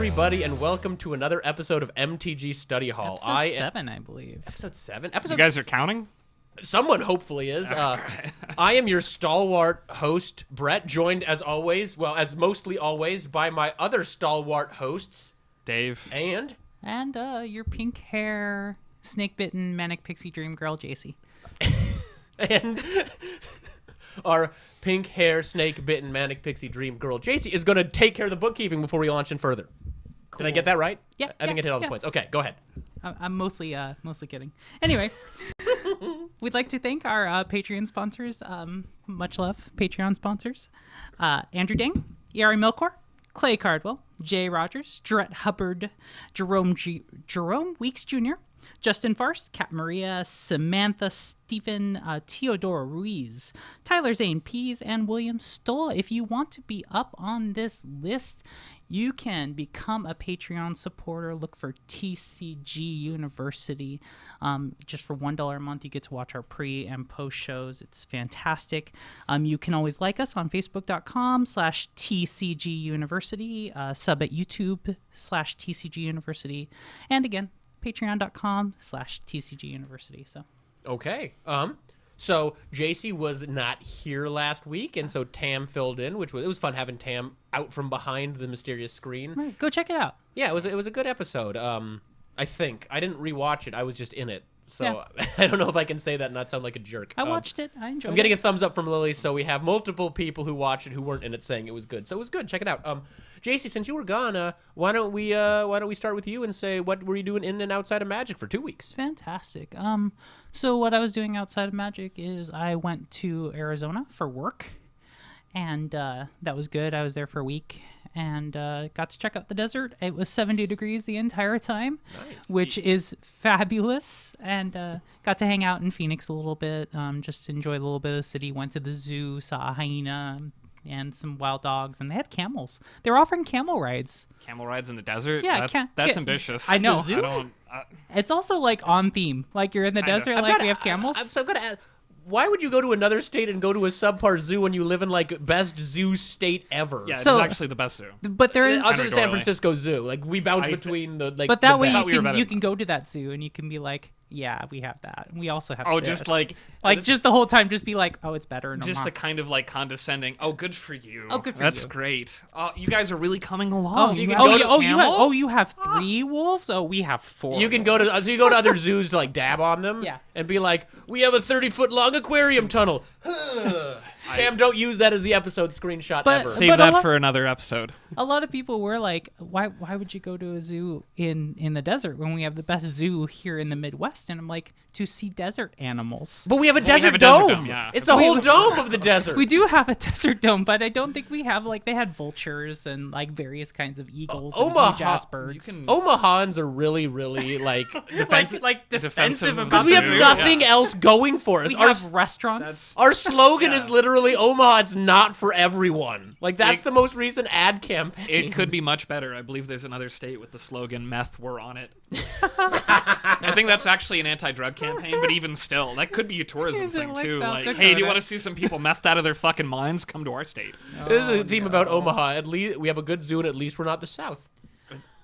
everybody, and welcome to another episode of MTG Study Hall. Episode 7, I believe. Episode 7? You guys are counting? Someone hopefully is. I am your stalwart host, Brett, joined as always, well, as mostly always, by my other stalwart hosts, Dave. And your pink hair, snake-bitten, manic pixie dream girl, JC. And our pink hair, snake-bitten, manic pixie dream girl, JC, is going to take care of the bookkeeping before we launch in further. Cool. Did I get that right? Yeah. I think I hit all the points. Okay, go ahead. I'm mostly kidding. Anyway, we'd like to thank our Patreon sponsors. Much love, Patreon sponsors. Andrew Ding, Yari Milkor, Clay Cardwell, Jay Rogers, Dret Hubbard, Jerome Weeks Jr., Justin Farst, Kat Maria, Samantha Stephen, Teodora Ruiz, Tyler Zane Pease, and William Stoll. If you want to be up on this list, you can become a Patreon supporter. Look for TCG University. Just for $1 a month, you get to watch our pre and post shows. It's fantastic. You can always like us on Facebook.com/TCG University, sub at YouTube/TCG University, and again, Patreon.com/TCG University. So, okay. So JC was not here last week, and so Tam filled in, it was fun having Tam out from behind the mysterious screen. right, go check it out. Yeah, it was a good episode. I think I didn't rewatch it. I was just in it, so Yeah. I don't know if I can say that and not sound like a jerk. I watched it. I enjoyed it. I'm getting a thumbs up from Lily, so we have multiple people who watched it who weren't in it saying it was good. So it was good. Check it out. JC, since you were gone, why don't we start with you and say what were you doing in and outside of Magic for 2 weeks? Fantastic. So what I was doing outside of Magic is I went to Arizona for work, and that was good. I was there for a week and got to check out the desert. It was 70 degrees the entire time, Nice. which is fabulous, and got to hang out in Phoenix a little bit, just enjoy a little bit of the city. Went to the zoo, saw a hyena and some wild dogs, and they had camels. They were offering camel rides. Camel rides in the desert? Yeah, that's ambitious. I know. The zoo? I don't... It's also like on theme. Like you're in the Kinda. desert, I've like gotta- we have camels. I'm so gonna ask, why would you go to another state and go to a subpar zoo when you live in like best zoo state ever? Yeah, So- it's actually the best zoo. But there is, Other than San Categorically. Francisco Zoo, like we bounce between the like. but that the way best. we were better you than can go to that zoo and you can be like, yeah, we have that. We also have. Oh, this. just like just the whole time, just be like, oh, it's better. No, just not. the kind of like condescending. Oh, good for you. Oh, good for That's you. great. Oh, you guys are really coming along. Oh, you you, can oh, go you, to oh, you have, camel? oh, you have 3 wolves. Oh, we have 4. You can go to other zoos to like dab on them, Yeah. and be like, we have a 30-foot long aquarium tunnel. Tam, don't use that as the episode screenshot But- ever. Save But a that lot- for another episode. A lot of people were like, why would you go to a zoo in the desert when we have the best zoo here in the Midwest? And I'm like, to see desert animals. But we have a we desert have a desert dome. dome, yeah. It's a whole dome of the desert. We do have a desert dome, but I don't think we have like they had vultures and like various kinds of eagles and Omaha- huge ass birds. You can- Omahans are really, really like defensive. like defensive of Because we have zoo, nothing else going for us. We Our, have restaurants. our slogan Yeah. is literally Omaha. It's not for everyone. Like that's the most recent ad campaign. It could be much better. I believe there's another state with the slogan "Meth, we're on it." I think that's actually an anti-drug campaign, but even still, that could be a tourism Is it thing like too. South Like, hey, do you Dakota? want to see some people methed out of their fucking minds? Come to our state. This is a theme about Omaha. At least we have a good zoo, and at least we're not the South.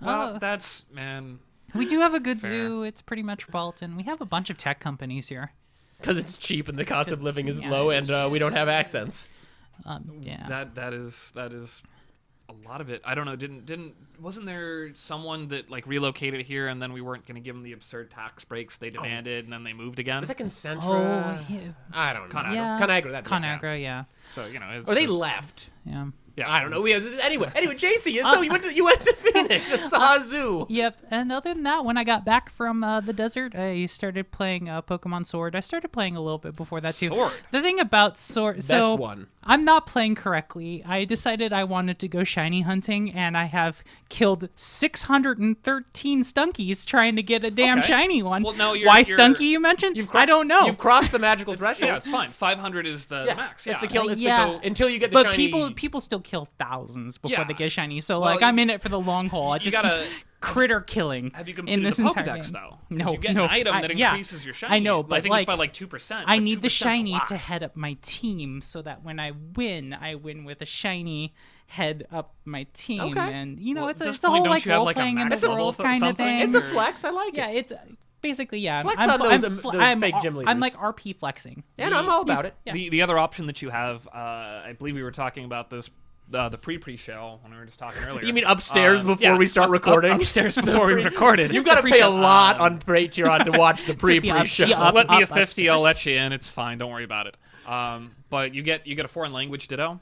Oh. That's man. We do have a good Fair. zoo. It's pretty metropolitan. We have a bunch of tech companies here. Because it's cheap and the cost of living is Yeah, low, it's and we don't have accents. Yeah. That is a lot of it. I don't know. Wasn't there someone that like relocated here and then we weren't going to give them the absurd tax breaks they demanded and then they moved again? Was that Concentra? Oh, yeah. I don't know. Conagra. Yeah. Conagra. That's Conagra, yeah. So you know, it's Or they just- left. Yeah. Yeah, I don't know. it's- Anyway, JC. So you went to Phoenix and saw a zoo. Yep. And other than that, when I got back from the desert, I started playing Pokemon Sword. I started playing a little bit before that too. Sword? The thing about Sword, Best one. I'm not playing correctly. I decided I wanted to go shiny hunting, and I have killed 613 Stunkies trying to get a damn Okay. shiny one. Well, no, you're- Why you're- Stunky you mentioned? I don't know. You've crossed the magical threshold. Yeah, it's fine. 500 is the max. Yeah. It's the kill. It's Yeah. so until you get the But shiny. people still kill thousands before Yeah. they get shiny. So Well, like I'm in it for the long haul. I you just gotta- critter killing Have you in completed this the entire Pokedex, game. though? 'Cause No, you get no, an item that yeah, increases your shiny. I know, but I think like, it's by like 2%. I but need the 2% 's a shiny lot. to head up my team so that when I win with a shiny head up my team. Okay. And, you know, Well, it's at a, this it's a point, whole, don't like, you have, like, a role-playing in the max level world for kind of something? thing. It's a Or- flex. I like Yeah, it. it's basically, yeah. Flex I'm, on I'm, those, fl- those I'm, fake ar- gym I'm leaders. like RP flexing. And I'm all about it. Yeah. The other option that you have, I believe we were talking about this, the pre-show when we were just talking earlier. You mean upstairs before yeah, we start recording? upstairs before we recorded. You've got to The pay a pre-show. lot on Patreon to watch the be pre-show. up- Split me a 50, upstairs. I'll let you in. It's fine. Don't worry about it. But you get a foreign language ditto.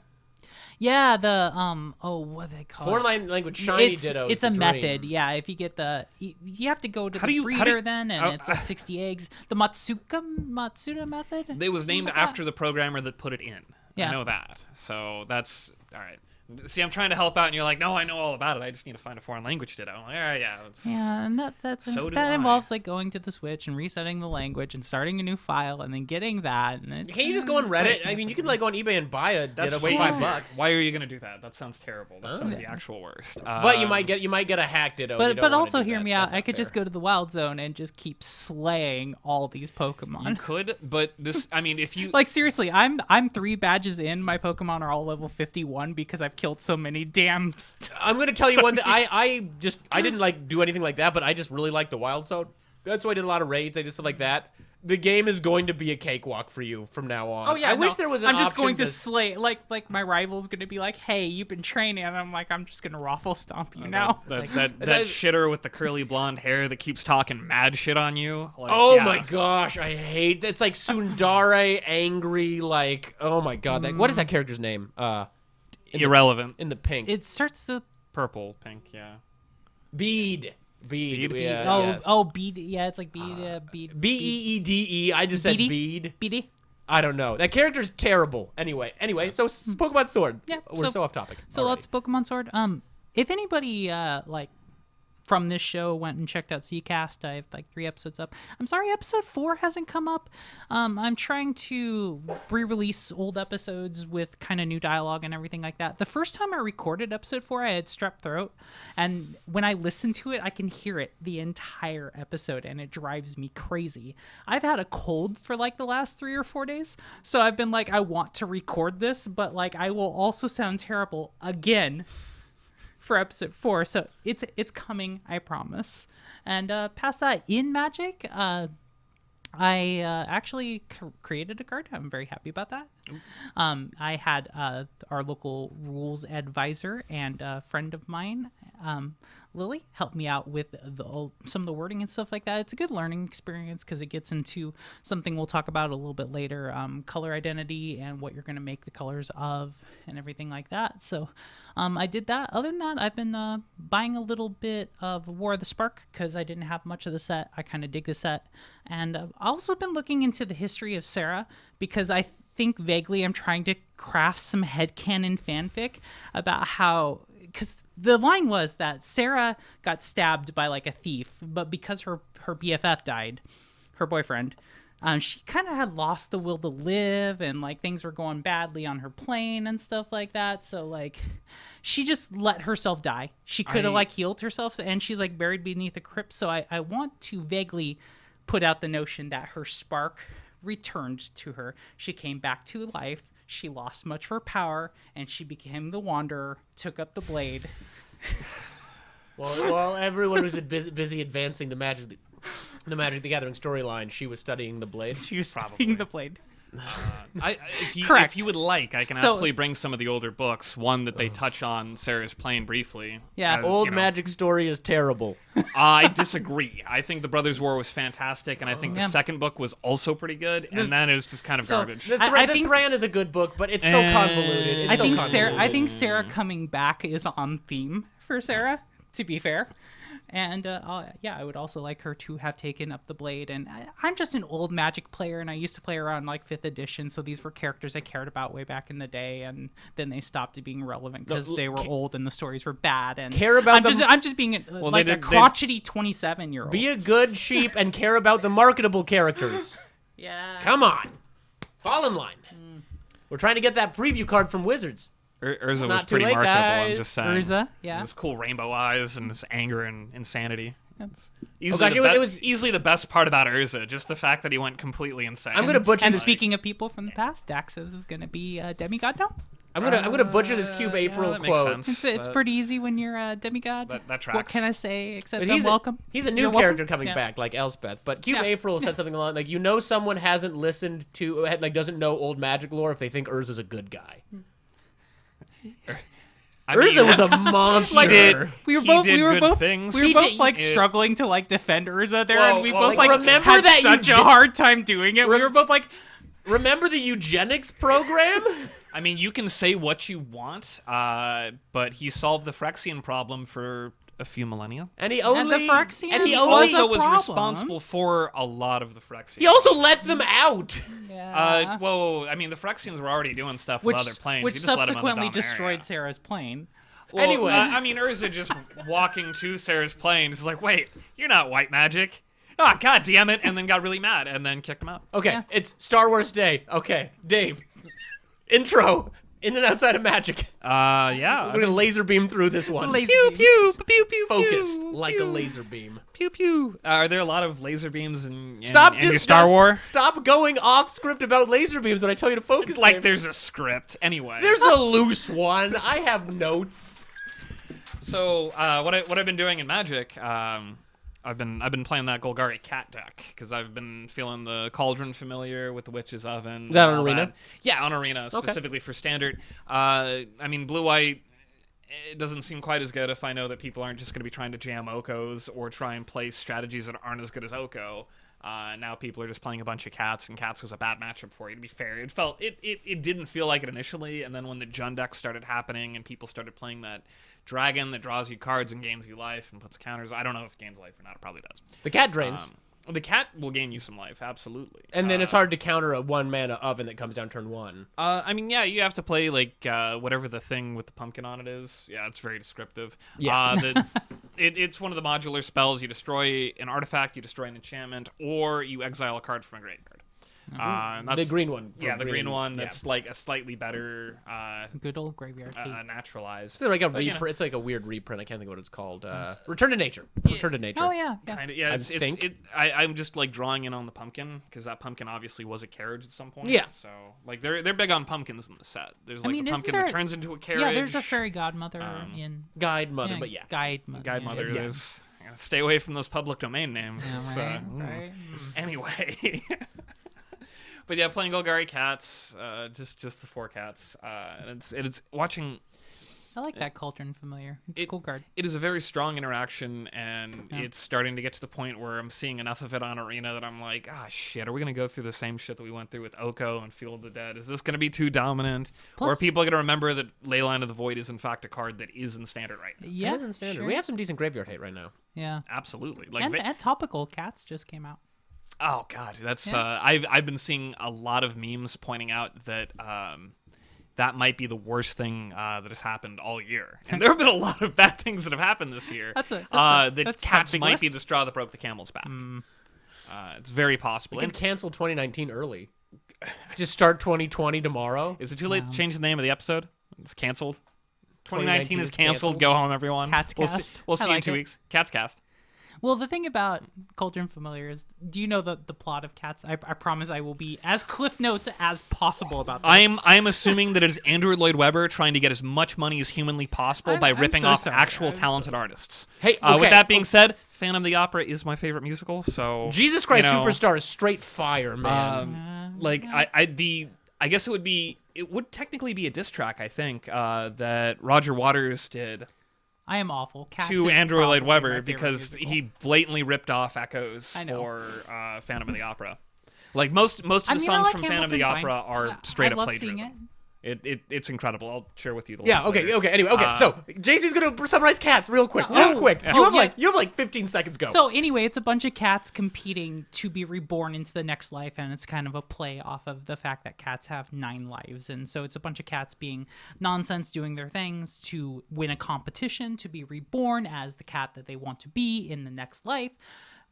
Yeah, the what do they call Foreign it? language shiny it's, ditto. It's is a the method. dream. Yeah, if you get you have to go to How the do you- breeder then, and oh, it's like 60 eggs. The Matsuda method. It was named like that? after the programmer that put it in. Yeah. I know that. So that's all right. See, I'm trying to help out, and you're like, no, I know all about it. I just need to find a foreign language ditto. I'm like, all right, yeah. Yeah, and So do that I. involves like going to the Switch and resetting the language and starting a new file and then getting that. And Can't you just go on Reddit? I mean, you can like go on eBay and buy a ditto for way $5. easier. Why are you gonna do that? That sounds terrible. That sounds the actual worst. But you might get a hack ditto. But also hear me out. I could just go to the Wild Zone and just keep slaying all these You Pokemon. could, but this. I mean, if you Like seriously, I'm 3 badges in. My Pokemon are all level 51 because I've killed so many damn. I'm gonna tell you one thing. I didn't like do anything like that, but I just really like the Wild Zone. That's why I did a lot of raids. I just did like that. The game is going to be a cakewalk for you from now on. Oh yeah, I wish there was an I'm just option going to slay. Like my rival's gonna be like, "Hey, you've been training," and I'm like, "I'm just gonna raffle stomp you now." that shitter with the curly blonde hair that keeps talking mad shit on you. Like, Oh yeah. my gosh, I hate. It's like Sundare, angry. Like, oh my god, what is that character's name? Irrelevant. In the pink. It starts to. Purple, pink, yeah. Bead. Bead? Yeah, Bead. Yeah, it's like bead. Bead. Beede. I just said Beady? bead. Beady. I don't know. That character's terrible. Anyway, so Pokemon Sword. Yeah, We're so off topic. So let's Pokemon Sword. If anybody like from this show went and checked out Seacast, I have like 3 episodes up. I'm sorry, episode 4 hasn't come up. I'm trying to re-release old episodes with kind of new dialogue and everything like that. The first time I recorded episode 4, I had strep throat, and when I listen to it, I can hear it the entire episode, and it drives me crazy. I've had a cold for like the last 3 or 4 days, so I've been like, I want to record this, but like I will also sound terrible again for episode 4, so it's coming, I promise. And past that, in Magic, I actually created a card. I'm very happy about that. I had our local rules advisor and a friend of mine, Lily, help me out with some of the wording and stuff like that. It's a good learning experience because it gets into something we'll talk about a little bit later, color identity and what you're going to make the colors of and everything like that. So I did that. Other than that, I've been buying a little bit of War of the Spark because I didn't have much of the set. I kind of dig the set. And I've also been looking into the history of Sarah because I think vaguely I'm trying to craft some headcanon fanfic about how... Because the line was that Sarah got stabbed by like a thief, but because her BFF died, her boyfriend, she kind of had lost the will to live, and like things were going badly on her plane and stuff like that. So like, she just let herself die. She could have like healed herself, and she's like buried beneath a crypt. So I want to vaguely put out the notion that her spark returned to her. She came back to life. She lost much of her power, and she became the Wanderer, took up the blade. Well, everyone was busy advancing the Magic the Gathering storyline. She was studying the blade. She was studying the blade. If you would like, I can So- absolutely bring some of the older books. One that they touch on Sarah's plane briefly. Yeah. Old you know. Magic story is terrible. I disagree. I think the Brothers' War was fantastic, and I think the Yeah. second book was also pretty good, and then it was just kind of So, garbage. The I the think- Thran is a good book, but it's so convoluted. It's I so think convoluted. Sarah coming back is on theme for Sarah, to be fair. And I would also like her to have taken up the blade. And I'm just an old Magic player, and I used to play around like 5th edition, so these were characters I cared about way back in the day, and then they stopped being relevant because they were old and the stories were bad. And Care about I'm just being a crotchety 27-year-old. Be a good sheep and care about the marketable characters. Yeah. Come on. Fall in line. We're trying to get that preview card from Wizards. Urza was not too pretty late, marketable. I'm guys. just saying. Urza, yeah. His cool rainbow eyes and his anger and insanity. That's- Easily, gosh, the it was- easily the best part about Urza, just the fact that he went completely insane. I'm gonna butcher And this. speaking of people from the past, Daxos is going to be a demigod now. I'm gonna butcher this Cube April that makes quote. sense. It's pretty easy when you're a demigod. That What tracks. can I say except But I'm welcome? He's a new You're welcome. character coming Yeah. back, like Elspeth. But Cube Yeah. April said something along like, someone hasn't listened to, like, doesn't know old magic lore if they think Urza's a good guy. I mean, Urza was a monster. He did. We were He both. did We were good both. things. We were He both did- like it- struggling to like defend Urza there, Whoa, and we whoa, both like, like remember had that such a eugen- hard time doing it. We were both like, Remember the eugenics program? I mean, you can say what you want, but he solved the Phyrexian problem for a few millennia. And he and only the Phyrexian and he was only a Also was problem. responsible for a lot of the Phyrexians. he also let them out. yeah. Whoa, I mean, the Phyrexians were already doing stuff which with other planes. which He just let 'em on the subsequently dominant destroyed area. Sarah's plane. Well, Anyway. I mean, Urza just walking to Sarah's plane is like, wait, you're not white magic. Oh, god damn it, and then got really mad and then kicked him out. Okay, Yeah. it's Star Wars Day. Okay, Dave. Intro. In and outside of magic. Yeah. We're gonna laser beam through this one. Laser Pew, beams. pew, pew, pew, Focus pew, like a pew, laser beam. Pew, pew. Are there a lot of laser beams in Stop your this Star Wars? Stop going off script about laser beams when I tell you to focus. Like Dave. there's a script. Anyway. There's a loose one. I have notes. So what I've been doing in Magic, I've been playing that Golgari cat deck because I've been feeling the Cauldron familiar with the Witch's Oven. Is that and on all Arena? Yeah, on Arena specifically for Standard. I mean, Blue White. It doesn't seem quite as good if I know that people aren't just going to be trying to jam Okos or try and play strategies that aren't as good as Oko. Now people are just playing a bunch of cats, and cats was a bad matchup for you. To be fair, it didn't feel like it initially, and then when the Jund deck started happening and people started playing that dragon that draws you cards and gains you life and puts counters, I don't know if it gains life or not. It probably does. The cat drains. The cat will gain you some life, absolutely. And then it's hard to counter a 1-mana oven that comes down turn 1. I mean, yeah, you have to play like whatever the thing with the pumpkin on it is. Yeah, it's very descriptive. Yeah. It's one of the modular spells. You destroy an artifact, you destroy an enchantment, or you exile a card from a graveyard. The green one. Yeah, the green one. yeah. That's like a slightly better Good old graveyard. naturalized. It's like a But, you know. reprint. It's like a weird reprint. I can't think of what it's called. Return to Nature. Return to Nature. Oh yeah. Kind of, yeah. I'm just like drawing in on the pumpkin because that pumpkin obviously was a carriage at some point. Yeah. So like they're big on pumpkins in the set. There's like mean, a isn't pumpkin there- that turns into a carriage. Yeah, there's a fairy godmother in Guide mother, but yeah. guide mother. Guide yeah. mother Yeah. is. Stay away from those public domain names. Yeah, It's, right. Anyway. But yeah, playing Golgari cats, just the 4 cats. And it's watching. I like that Cauldron familiar. It's a cool card. It is a very strong interaction, and it's starting to get to the point where I'm seeing enough of it on Arena that I'm like, shit, are we going to go through the same shit that we went through with Oko and Field of the Dead? Is this going to be too dominant? Or are Plus- people going to remember that Leyline of the Void is, in fact, a card that is in Standard right now? Yeah, It is in Standard. sure. We have some decent graveyard hate right now. Yeah, Absolutely. Like, and topical cats just came out. oh, God. That's Yeah. I've been seeing a lot of memes pointing out that that might be the worst thing that has happened all year. And there have been a lot of bad things that have happened this year. That cats big might list. be the straw that broke the camel's back. It's very possible. We can And cancel 2019 early. Just start 2020 tomorrow. is it too late to change the name of the episode? It's canceled. 2019 2019 is is canceled. canceled. Go home, everyone. Cats We'll cast. see, we'll see I you in like 2 it. weeks. Cats cast. Well, the thing about Cauldron Familiar is, do you know the plot of Cats? I promise I will be as Cliff Notes as possible about this. I'm assuming that it is Andrew Lloyd Webber trying to get as much money as humanly possible by I'm ripping so off sorry. actual I'm so talented artists. Hey, okay. With that being said, Phantom of the Opera is my favorite musical. So Jesus Christ you know, Superstar is straight fire, man. Like I guess it would technically be a diss track. I think that Roger Waters did I am awful. Cats to is Andrew Lloyd probably my Webber favorite because musical. he blatantly ripped off echoes I know. for Phantom of the Opera. Like most of the I songs like from Phantom of the Hamilton Opera fine. are Yeah, straight I up love plagiarism. seeing it. It's incredible. I'll share with you the Yeah. link Okay. later. Okay. Anyway. So JC's gonna summarize Cats real quick. No, Real quick. yeah. You have like 15 seconds. Go. So anyway, it's a bunch of cats competing to be reborn into the next life, and it's kind of a play off of the fact that cats have 9 lives, and so it's a bunch of cats being nonsense, doing their things to win a competition to be reborn as the cat that they want to be in the next life.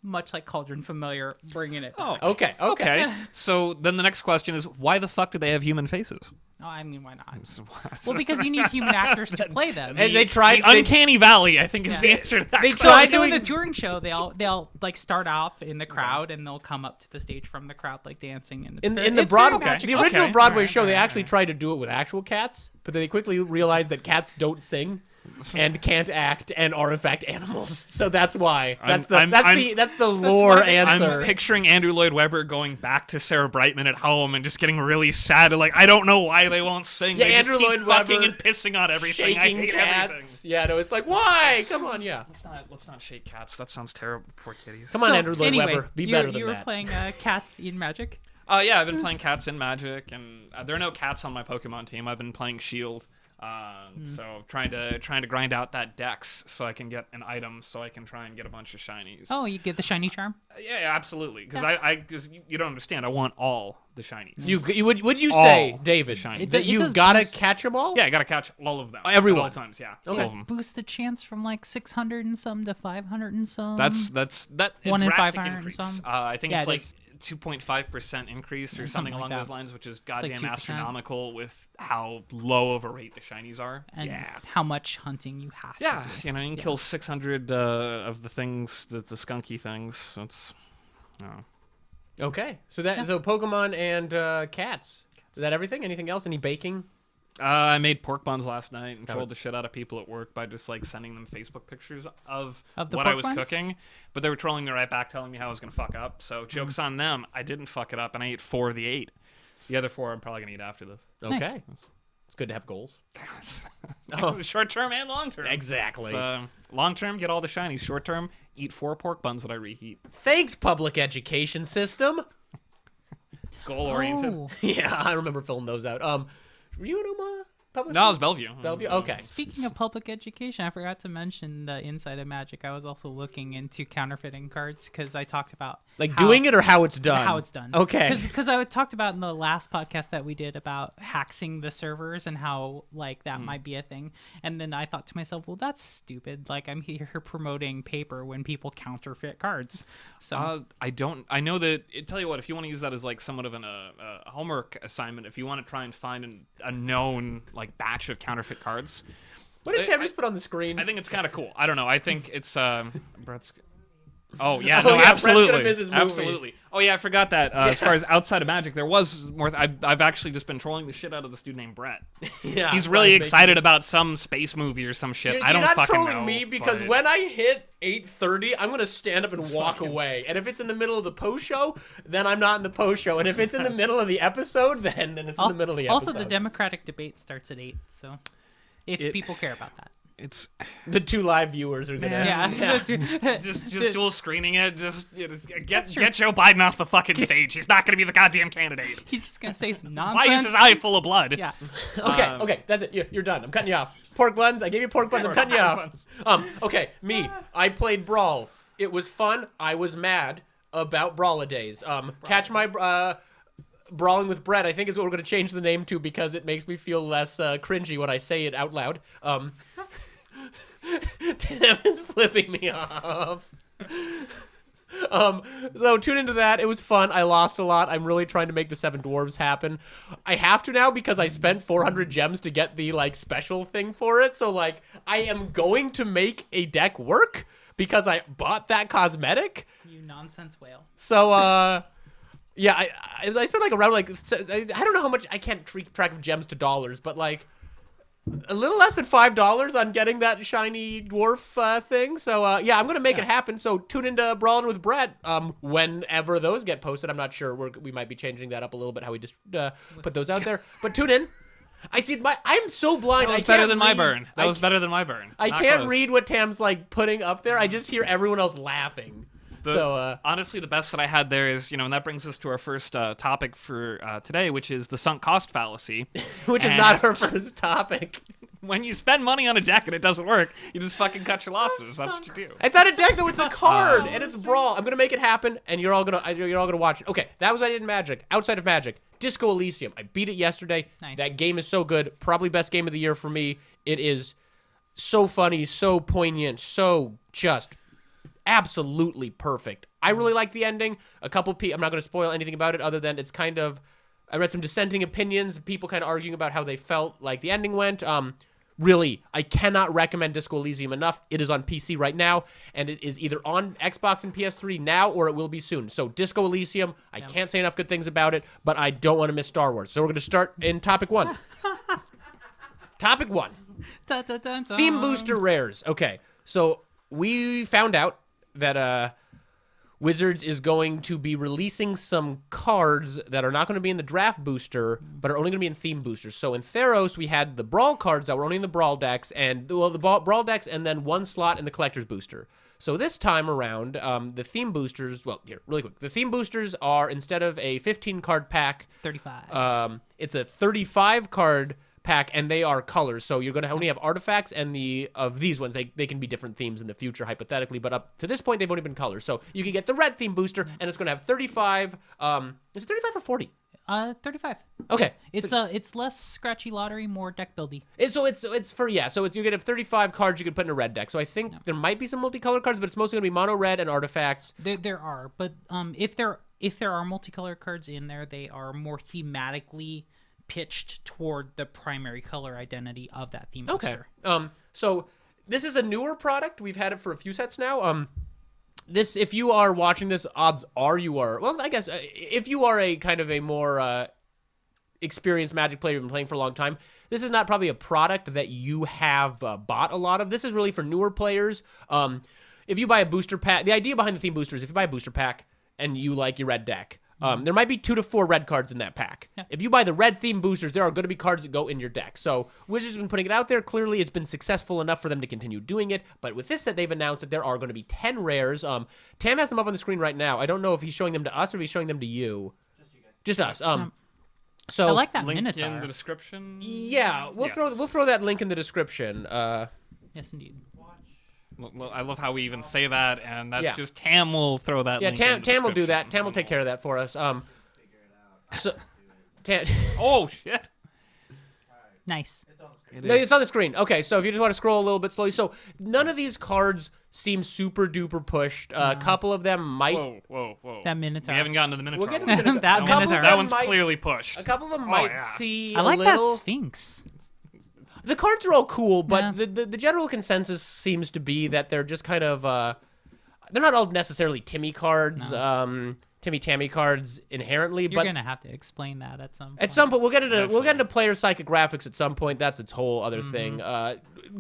much like Cauldron Familiar, bringing it. Oh, back. Okay. So then the next question is, why the fuck do they have human faces? Oh, I mean, why not? So- Well, because you need human actors to play them. And they tried. The Uncanny Valley, I think, is the answer to that. They question. tried So in doing. the touring show, they'll like start off in the crowd and they'll come up to the stage from the crowd like dancing. And In it's the very Broadway, magical. the original Okay. Broadway Alright, show, they alright, actually tried to do it with actual cats, but they quickly realized that cats don't sing and can't act and are in fact animals. So that's why. That's the lore answer. I'm picturing Andrew Lloyd Webber going back to Sarah Brightman at home and just getting really sad. Like, I don't know why they won't sing. Yeah, they Andrew just keep Lloyd fucking Webber and pissing on everything. I shaking hate cats. everything. Yeah, no, it's like, why? Come on, yeah. Let's not shake cats. That sounds terrible. Poor kitties. Come on, So, Andrew Lloyd anyway, Webber. Be better than you were that. playing cats in Magic. Yeah, I've been playing cats in Magic, and there are no cats on my Pokemon team. I've been playing Shield. So trying to grind out that dex so I can get an item so I can try and get a bunch of shinies. Oh, you get the shiny charm. Yeah, absolutely. Because because you don't understand. I want all the shinies. Would you say, All David, the shinies. that It you've does got to boost- catch them all? Yeah, I gotta catch all of them. Everyone. At all times. Yeah, Okay. all of them. Boost the chance from like 600 and some to 500 and some. That's that a 1 in drastic 500 and increase. some. I think Yeah, it's it like is. 2.5% increase or something something like along that. those lines, which is goddamn 2%. astronomical with how low of a rate the shinies are. and how much hunting you have. Yeah, To do. you know, you can kill 600 of the things, the skunky things. That's, Okay. So Pokemon and cats. Is that everything? Anything else? Any baking? I made pork buns last night and trolled the shit out of people at work by just like sending them Facebook pictures of Of the what I pork was buns? cooking. But they were trolling me right back, telling me how I was gonna fuck up. So jokes on them. I didn't fuck it up, and I ate 4 of the 8. The other 4 I'm probably gonna eat after this. Okay. Nice. It's good to have goals. Short term and long term. Exactly. Long term, get all the shinies. Short term, eat 4 pork buns that I reheat. Thanks, public education system. Goal oriented. Oh. Yeah, I remember filling those out. Were you in Omaha? Public No, it school? was Bellevue. Bellevue? Okay. Speaking of public education, I forgot to mention the Inside of Magic. I was also looking into counterfeiting cards because I talked about Like how- doing it or how it's done? How it's done. Okay. Because I talked about in the last podcast that we did about hacking the servers and how like that might be a thing. And then I thought to myself, well, that's stupid. Like I'm here promoting paper when people counterfeit cards. So I know that. Tell you what, if you want to use that as like somewhat of a homework assignment, if you want to try and find a known like batch of counterfeit cards, What did Chad just put on the screen? I think it's kind of cool. I don't know. I think it's Brett's. Oh yeah, Oh, no, yeah, Brett's absolutely, gonna miss his movie. absolutely. Oh yeah, I forgot that. As far as outside of Magic, there was more. I've actually just been trolling the shit out of this dude named Brett. Yeah, He's really Brian excited about some space movie or some shit. You're, I don't you're not fucking trolling know. me because but- when I hit 8:30, I'm gonna stand up and walk away. And if it's in the middle of the post show, then I'm not in the post show. And if it's in the middle of the episode, then it's in the middle of the episode. also the Democratic debate starts at 8. So if people care about that. it's the 2 live viewers are gonna. Yeah. just dual screening it. Just get Joe Biden off the fucking stage. He's not going to be the goddamn candidate. He's just gonna say some Why is nonsense. his eye full of blood? Yeah. Okay, that's it. You're done. I'm cutting you off. Pork buns. I gave you pork buns. I'm cutting you off. Okay, me. I played Brawl. It was fun. I was mad about Brawl-a-days. Catch my Brawling with Brett, I think is what we're going to change the name to because it makes me feel less cringy when I say it out loud. Tim is flipping me off. So tune into that. It was fun. I lost a lot. I'm really trying to make the 7 dwarves happen. I have to now because I spent 400 gems to get the like special thing for it. So like I am going to make a deck work because I bought that cosmetic. You nonsense whale. So yeah, I spent like around like I don't know how much. I can't keep track of gems to dollars, but like a little less than $5 on getting that shiny dwarf thing. So yeah, I'm gonna make it happen. So tune into Brawling with Brett whenever those get posted. I'm not sure. We might be changing that up a little bit how we just put those out there. But tune in. I see. I'm so blind. That was I better can't than my read- burn. That was better than my burn. I Not can't close. read what Tam's like putting up there. I just hear everyone else laughing. Honestly, the best that I had there is, and that brings us to our first topic for today, which is the sunk cost fallacy. which is not our first topic. When you spend money on a deck and it doesn't work, you just fucking cut your losses. That's what you do. It's not a deck though. It's a card, and it's Brawl. I'm gonna make it happen, and you're all gonna watch it. Okay, that was what I did in Magic. Outside of Magic, Disco Elysium. I beat it yesterday. Nice. That game is so good. Probably best game of the year for me. It is so funny, so poignant, so just absolutely perfect. I really like the ending. I'm not going to spoil anything about it other than it's kind of, I read some dissenting opinions, people kind of arguing about how they felt like the ending went. Really, I cannot recommend Disco Elysium enough. It is on PC right now, and it is either on Xbox and PS3 now, or it will be soon. So Disco Elysium, I can't say enough good things about it, but I don't want to miss Star Wars. So we're going to start in topic 1. Topic 1. Dun, dun, dun, dun. Theme booster rares. Okay, so we found out that Wizards is going to be releasing some cards that are not going to be in the draft booster, but are only going to be in theme boosters. So in Theros, we had the Brawl cards that were only in the Brawl decks, and the Brawl decks, and then one slot in the Collector's booster. So this time around, the theme boosters, well, here, really quick. The theme boosters are, instead of a 15-card pack, 35. It's a 35-card pack, and they are colors. So you're going to only have artifacts, and of these ones, they can be different themes in the future, hypothetically, but up to this point, they've only been colors. So you can get the red theme booster, and it's going to have 35, is it 35 or 40? 35. Okay. It's less scratchy lottery, more deck buildy. So you're gonna have 35 cards you can put in a red deck. So I think there might be some multicolored cards, but it's mostly gonna be mono red and artifacts. There are, but if there are multicolored cards in there, they are more thematically pitched toward the primary color identity of that theme booster. So this is a newer product. We've had it for a few sets now. This, if you are watching this, odds are you are, well, I guess, if you are a kind of a more experienced Magic player, you've been playing for a long time, this is not probably a product that you have bought a lot of. This is really for newer players. If you buy a booster pack, the idea behind the theme booster is if you buy a booster pack and you like your red deck, there might be 2 to 4 red cards in that pack. Yeah. If you buy the red theme boosters, there are going to be cards that go in your deck. So Wizards have been putting it out there. Clearly, it's been successful enough for them to continue doing it. But with this set, they've announced that there are going to be 10 rares. Tam has them up on the screen right now. I don't know if he's showing them to us or if he's showing them to you. Just us. So I like that link Minotaur. in the description. Yeah, we'll throw that link in the description. Yes, indeed. I love how we even say that, and that's just Tam will throw that. Yeah, link in the Tam will do description. that. Tam will take care of that for us. So, Tam. Oh shit! Nice. No, it's on the screen. Okay, so if you just want to scroll a little bit slowly. So none of these cards seem super duper pushed. A couple of them might. Whoa. That Minotaur. We haven't gotten to the Minotaur. We'll get to the Minotaur. That Minotaur. That one's might, clearly pushed. A couple of them might yeah. see I like a little. that Sphinx. The cards are all cool, but Yeah. the general consensus seems to be that they're just kind of they're not all necessarily Timmy cards, Timmy Tammy cards inherently. You're but gonna have to explain that at some point. at some point we'll get into player psychographics at some point. That's its whole other thing.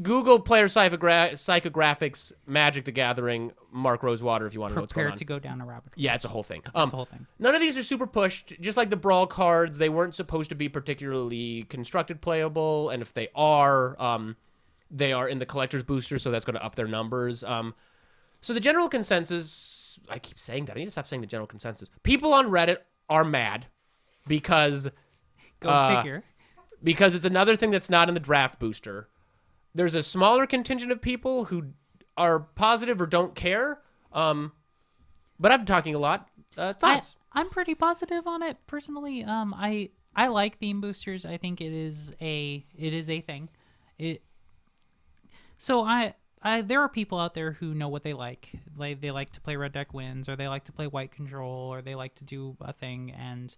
Google player psychographics, Magic the Gathering, Mark Rosewater if you want to know what's going Prepare on. to go down a rabbit hole. Yeah, it's a whole thing. It's the whole thing. None of these are super pushed. Just like the Brawl cards, they weren't supposed to be particularly constructed playable, and if they are in the collector's booster, so that's going to up their numbers. So the general consensus, I keep saying that. I need to stop saying the general consensus. People on Reddit are mad because Go figure. because it's another thing that's not in the draft booster. There's a smaller contingent of people who are positive or don't care. But I've been talking a lot. Thoughts? I'm pretty positive on it personally. I like theme boosters. I think it is a thing. There are people out there who know what they like. Like they like to play red deck wins, or they like to play white control, or they like to do a thing, and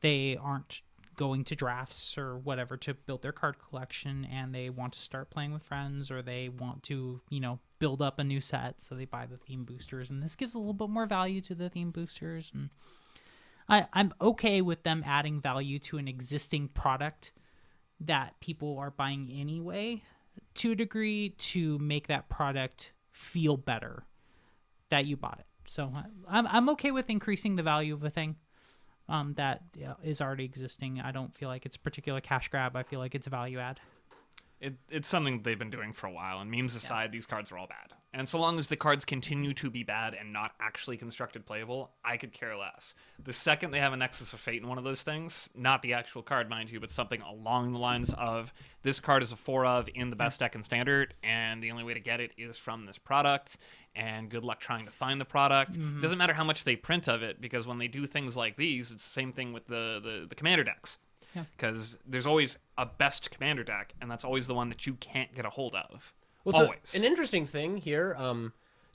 they aren't going to drafts or whatever to build their card collection, and they want to start playing with friends, or they want to, build up a new set, so they buy the theme boosters, and this gives a little bit more value to the theme boosters, and I'm okay with them adding value to an existing product that people are buying anyway, to a degree, to make that product feel better that you bought it. So I'm okay with increasing the value of a thing that is already existing. I don't feel like it's a particular cash grab. I feel like it's a value add. It's something they've been doing for a while, and memes aside, these cards are all bad. And so long as the cards continue to be bad and not actually constructed playable, I could care less. The second they have a Nexus of Fate in one of those things, not the actual card, mind you, but something along the lines of, this card is a 4 of in the best deck in Standard, and the only way to get it is from this product, and good luck trying to find the product. It doesn't matter how much they print of it, because when they do things like these, it's the same thing with the commander decks. Because there's always a best commander deck, and that's always the one that you can't get a hold of. Well, always. an interesting thing here.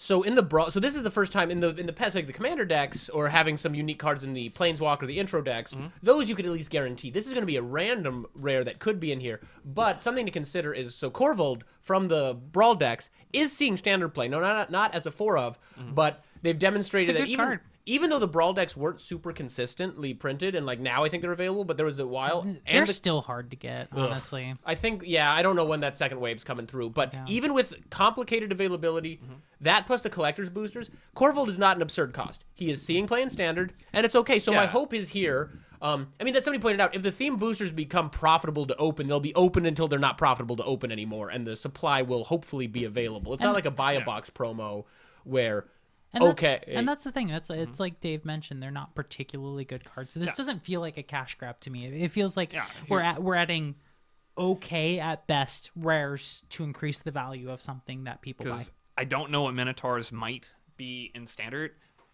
So in the so this is the first time in the past, like the commander decks or having some unique cards in the planeswalker, the intro decks. Those you could at least guarantee. This is going to be a random rare that could be in here. But something to consider is so Corvold from the Brawl decks is seeing standard play. No, not as a 4 of, but they've demonstrated that even though the Brawl decks weren't super consistently printed, and like now I think they're available, but there was a while. They're still hard to get, honestly. I think, I don't know when that second wave's coming through, but even with complicated availability, that plus the collector's boosters, Corvold is not an absurd cost. He is seeing play in standard, and it's okay. So my hope is here. I mean, that somebody pointed out, if the theme boosters become profitable to open, they'll be open until they're not profitable to open anymore, and the supply will hopefully be available. It's not like a buy a box promo where... And that's the thing. It's like Dave mentioned. They're not particularly good cards. This doesn't feel like a cash grab to me. It feels like we're adding okay at best rares to increase the value of something that people buy. I don't know what Minotaurs might be in standard,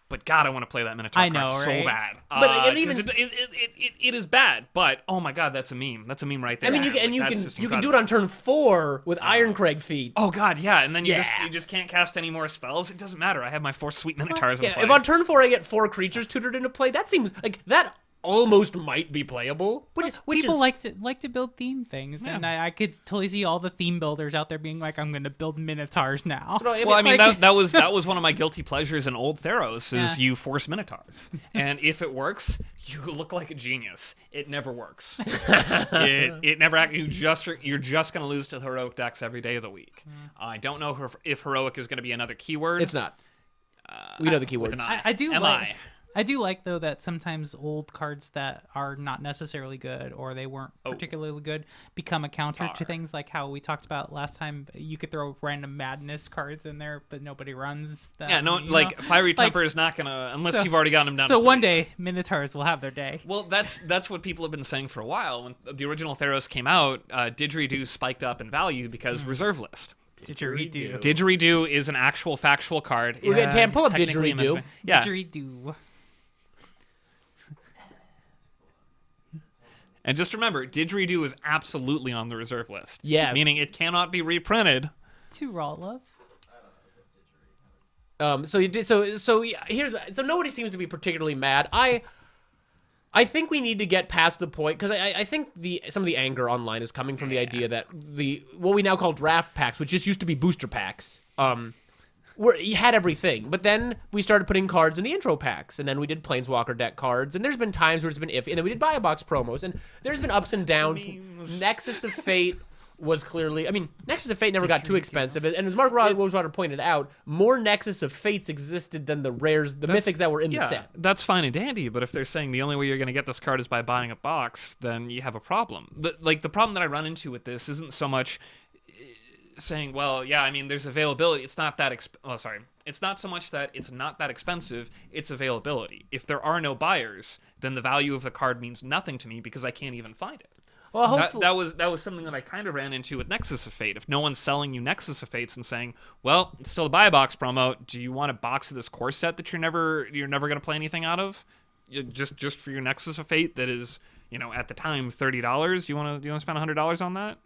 but God, I want to play that Minotaur card so bad. But even it is bad. But oh my God, that's a meme. That's a meme right there. I mean, you can do it on turn 4 with Ironcrag feet. Oh God, yeah, and then you just can't cast any more spells. It doesn't matter. I have my 4 sweet Minotaurs in play. If on turn 4 I get 4 creatures tutored into play, that seems like that almost might be playable. Which people like to build theme things, and I could totally see all the theme builders out there being like, "I'm going to build Minotaurs now." So, I mean, that was one of my guilty pleasures in Old Theros is you force Minotaurs, and if it works, you look like a genius. It never works. it never. You're just going to lose to the heroic decks every day of the week. I don't know if heroic is going to be another keyword. It's not. We know the keywords. I do like, though, that sometimes old cards that are not necessarily good or they weren't particularly good become a counter to things like how we talked about last time. You could throw random madness cards in there, but nobody runs them. Yeah, Fiery Temper is not going to, unless you've already gotten them down. So one day, Minotaurs will have their day. Well, that's what people have been saying for a while. When the original Theros came out, Didgeridoo spiked up in value because reserve list. Didgeridoo. Didgeridoo is an actual factual card. Dan, pull up Didgeridoo. Yeah. Didgeridoo. And just remember, Didgeridoo is absolutely on the reserve list. Yes. Meaning it cannot be reprinted. To Raw Love. So nobody seems to be particularly mad. I think we need to get past the point, because I think some of the anger online is coming from the idea that what we now call draft packs, which just used to be booster packs, you had everything. But then we started putting cards in the intro packs, and then we did Planeswalker deck cards, and there's been times where it's been iffy, and then we did buy a box promos, and there's been ups and downs. Nexus of Fate was clearly... I mean, Nexus of Fate never got too expensive, and as Mark Rosewater pointed out, more Nexus of Fates existed than the rares, the mythics that were in the set. That's fine and dandy, but if they're saying the only way you're going to get this card is by buying a box, then you have a problem. The problem that I run into with this isn't so much saying, well, yeah, I mean, there's availability. It's not that it's not so much that it's not that expensive, it's availability. If there are no buyers, then the value of the card means nothing to me because I can't even find it. Well, hopefully that was something that I kind of ran into with Nexus of Fate. If no one's selling you Nexus of Fates and saying, well, it's still a buy a box promo, do you want a box of this core set that you're never going to play anything out of? Just for your Nexus of Fate that is, at the time $30, do you want to spend $100 on that?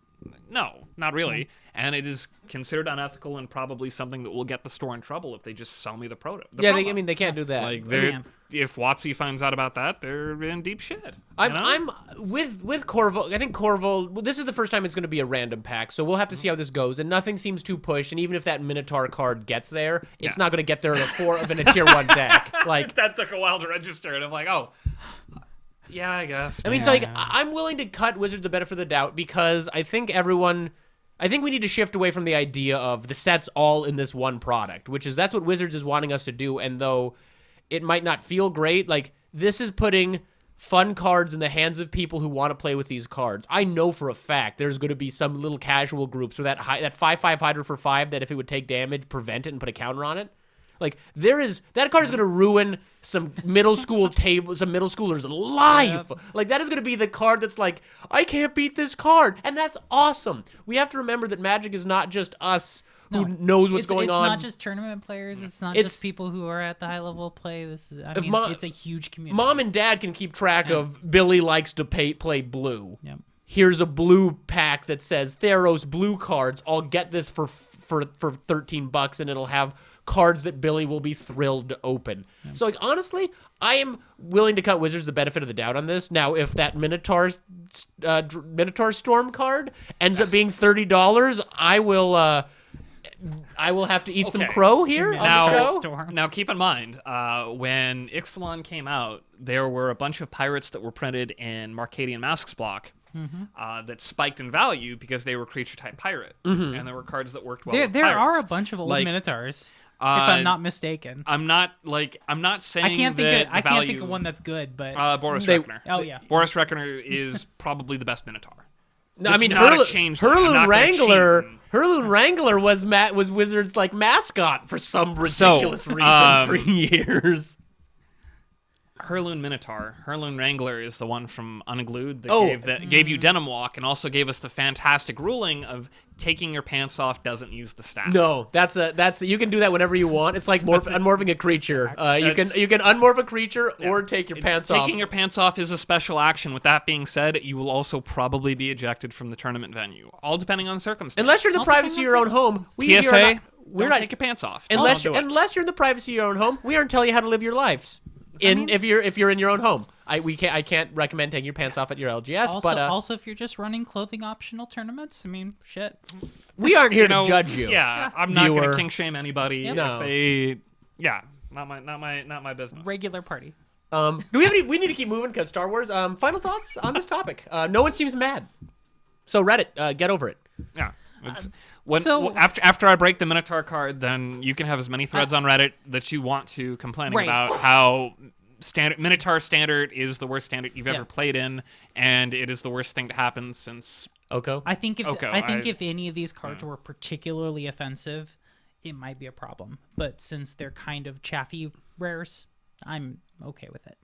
No, not really. And it is considered unethical and probably something that will get the store in trouble if they just sell me the promo. They can't do that. If WotC finds out about that, they're in deep shit. I'm with Corvold. I think Corvold. This is the first time it's going to be a random pack, so we'll have to see how this goes. And nothing seems too push. And even if that Minotaur card gets there, it's not going to get there in a tier 1 deck. Like that took a while to register, and I'm like, oh. Yeah, I guess. I mean, so I'm willing to cut Wizards the benefit of the doubt because I think we need to shift away from the idea of the sets all in this one product, that's what Wizards is wanting us to do. And though it might not feel great, like this is putting fun cards in the hands of people who want to play with these cards. I know for a fact there's going to be some little casual groups or that 5/5 Hydra for 5 that if it would take damage, prevent it and put a counter on it. Like that card is going to ruin some middle schoolers' life. Yeah. Like that is going to be the card that's like, I can't beat this card, and that's awesome. We have to remember that Magic is not just us who knows what's going on. It's not just tournament players. It's not just people who are at the high level of play. It's a huge community. Mom and dad can keep track of Billy likes to play blue. Yep. Here's a blue pack that says Theros blue cards. I'll get this for $13 and it'll have cards that Billy will be thrilled to open. So, like, honestly, I am willing to cut Wizards the benefit of the doubt on this. Now, if that Minotaur Storm card ends up being $30, I will have to eat some crow here on the show. Storm. Now, keep in mind, when Ixalan came out, there were a bunch of pirates that were printed in Marcadian Masks block that spiked in value because they were creature-type pirate. And there were cards that worked well with There pirates. are a bunch of old Minotaurs, if uh, I'm not mistaken. I'm not saying I can't that think of one that's good, but Boris Reckoner. oh yeah, Boris Reckoner is probably the best Minotaur. No, I mean, not a change thing. I'm Hurloon not gonna cheat Wrangler. and- Hurloon Wrangler was Wizards' like mascot for some ridiculous reason for years. Hurloon Minotaur. Hurloon Wrangler is the one from Unglued that gave you Denim Walk and also gave us the fantastic ruling of taking your pants off doesn't use the stack. No, that's you can do that whenever you want. It's like unmorphing a creature. You can unmorph a creature or take your pants off. Taking your pants off is a special action. With that being said, you will also probably be ejected from the tournament venue, all depending on circumstances. Unless you're in the privacy of your own home. PSA, We're don't not take your pants off. unless Don't do it. unless you're in the privacy of your own home. We aren't telling you how to live your lives. If you're in your own home, I can't recommend taking your pants off at your LGS. also, but also if you're just running clothing optional tournaments, I mean, shit. we aren't here to judge you. Yeah, I'm not Viewer. going to kink shame anybody. Yep. No. Not my business. Regular party. Do we have any? We need to keep moving because Star Wars. Final thoughts on this topic? No one seems mad. So Reddit, get over it. Yeah. So- After I break the Minotaur card, then you can have as many threads on Reddit that you want to complaining Right. about how Minotaur standard is the worst standard you've Yeah. ever played in, and it is the worst thing to happen since. Oko. I think Okay, if any of these cards were particularly offensive, it might be a problem. But since they're kind of chaffy rares, I'm okay with it.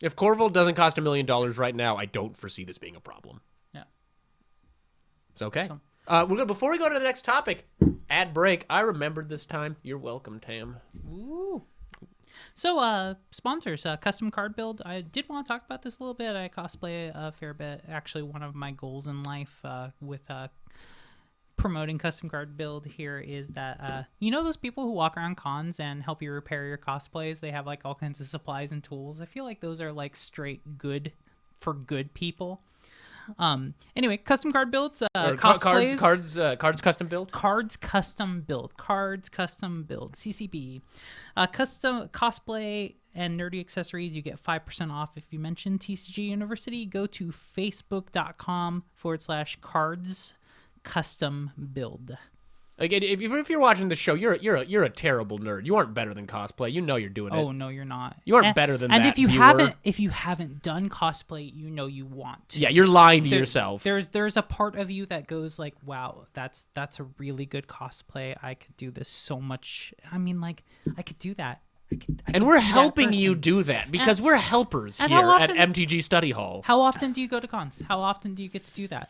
If Corville doesn't cost $1 million right now, I don't foresee this being a problem. Yeah. It's okay. We're good. Before we go to the next topic, ad break. I remembered this time. You're welcome, Tam. Ooh. So, sponsors, custom card build. I did want to talk about this a little bit. I cosplay a fair bit. Actually, one of my goals in life with promoting custom card build here is that, you know those people who walk around cons and help you repair your cosplays? They have, like, all kinds of supplies and tools. I feel like those are, like, straight good for good people. Anyway, custom card builds, cosplays. Cards custom build. Cards custom build. CCB. Custom cosplay and nerdy accessories. You get 5% off if you mention TCG University. Go to facebook.com/cards custom build. Again, if you're watching the show, you're a terrible nerd. You aren't better than cosplay. You know you're doing it. Oh no, you're not. You aren't better than and that, if you viewer. haven't done cosplay, you know you want to. Yeah, you're lying to yourself. There's a part of you that goes like, wow, that's a really good cosplay. I could do this so much. I mean, like, I could do that. I could and we're be that helping you person. do that because we're helpers and here how often- at MTG Study Hall. How often do you go to cons? How often do you get to do that?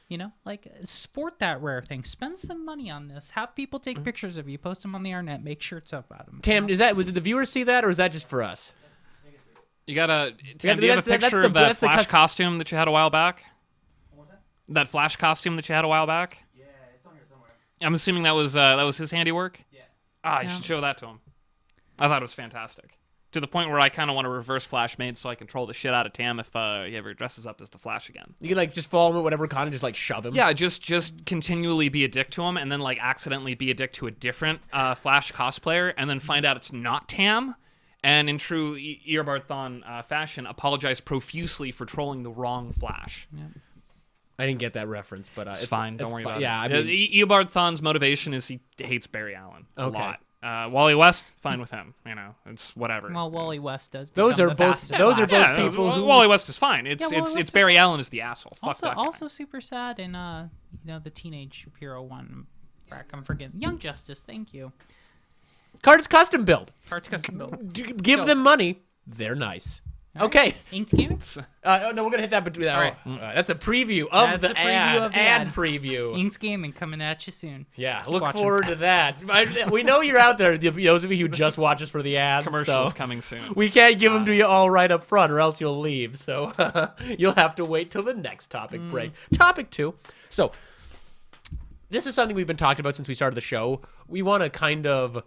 You know, like, sport that rare thing. Spend some money on this. Have people take pictures of you, post them on the internet, make shirts up about them. Tam, did the viewers see that, or is that just for us? You gotta. Yeah, Do you have a that's picture the- of that that's the Flash costume that you had a while back? That Flash costume that you had a while back? Yeah, it's on here somewhere. I'm assuming that was his handiwork. Yeah. You Yeah. should show that to him. I thought it was fantastic. To the point where I kind of want to reverse Flash Maid so I control the shit out of Tam if he ever dresses up as the Flash again. You can like just follow him at whatever con and just like shove him. Yeah, just continually be a dick to him, and then like accidentally be a dick to a different Flash cosplayer, and then find out it's not Tam, and in true Earbarthon fashion, apologize profusely for trolling the wrong Flash. I didn't get that reference, but It's fine. Don't worry about Yeah, it. I mean, Earbarthon's motivation is he hates Barry Allen a Okay. lot. Wally West, fine with him. You know, it's whatever. Well, Wally West does. Those become are the both. fastest Those are Flash. both people who. Wally West is fine. It's Yeah, Wally West Barry Allen is the asshole. Fuck Also, that guy. also super sad in the teenage hero one. Frack, I'm forgetting. Young Justice. Thank you. Cards custom build. Cards custom build. Give them money. They're nice. Okay. Inked Gaming. No, we're gonna hit that. But right. that's a preview of That's the a preview ad. of the ad ad. preview. Inked Gaming coming at you soon. Yeah, Keep look watching. forward to that. We know you're out there. Those of you who just watch us for the ads. Commercials so coming soon. we can't give them to you all right up front, or else you'll leave. So you'll have to wait till the next topic break. Topic 2. So this is something we've been talking about since we started the show. We want to kind of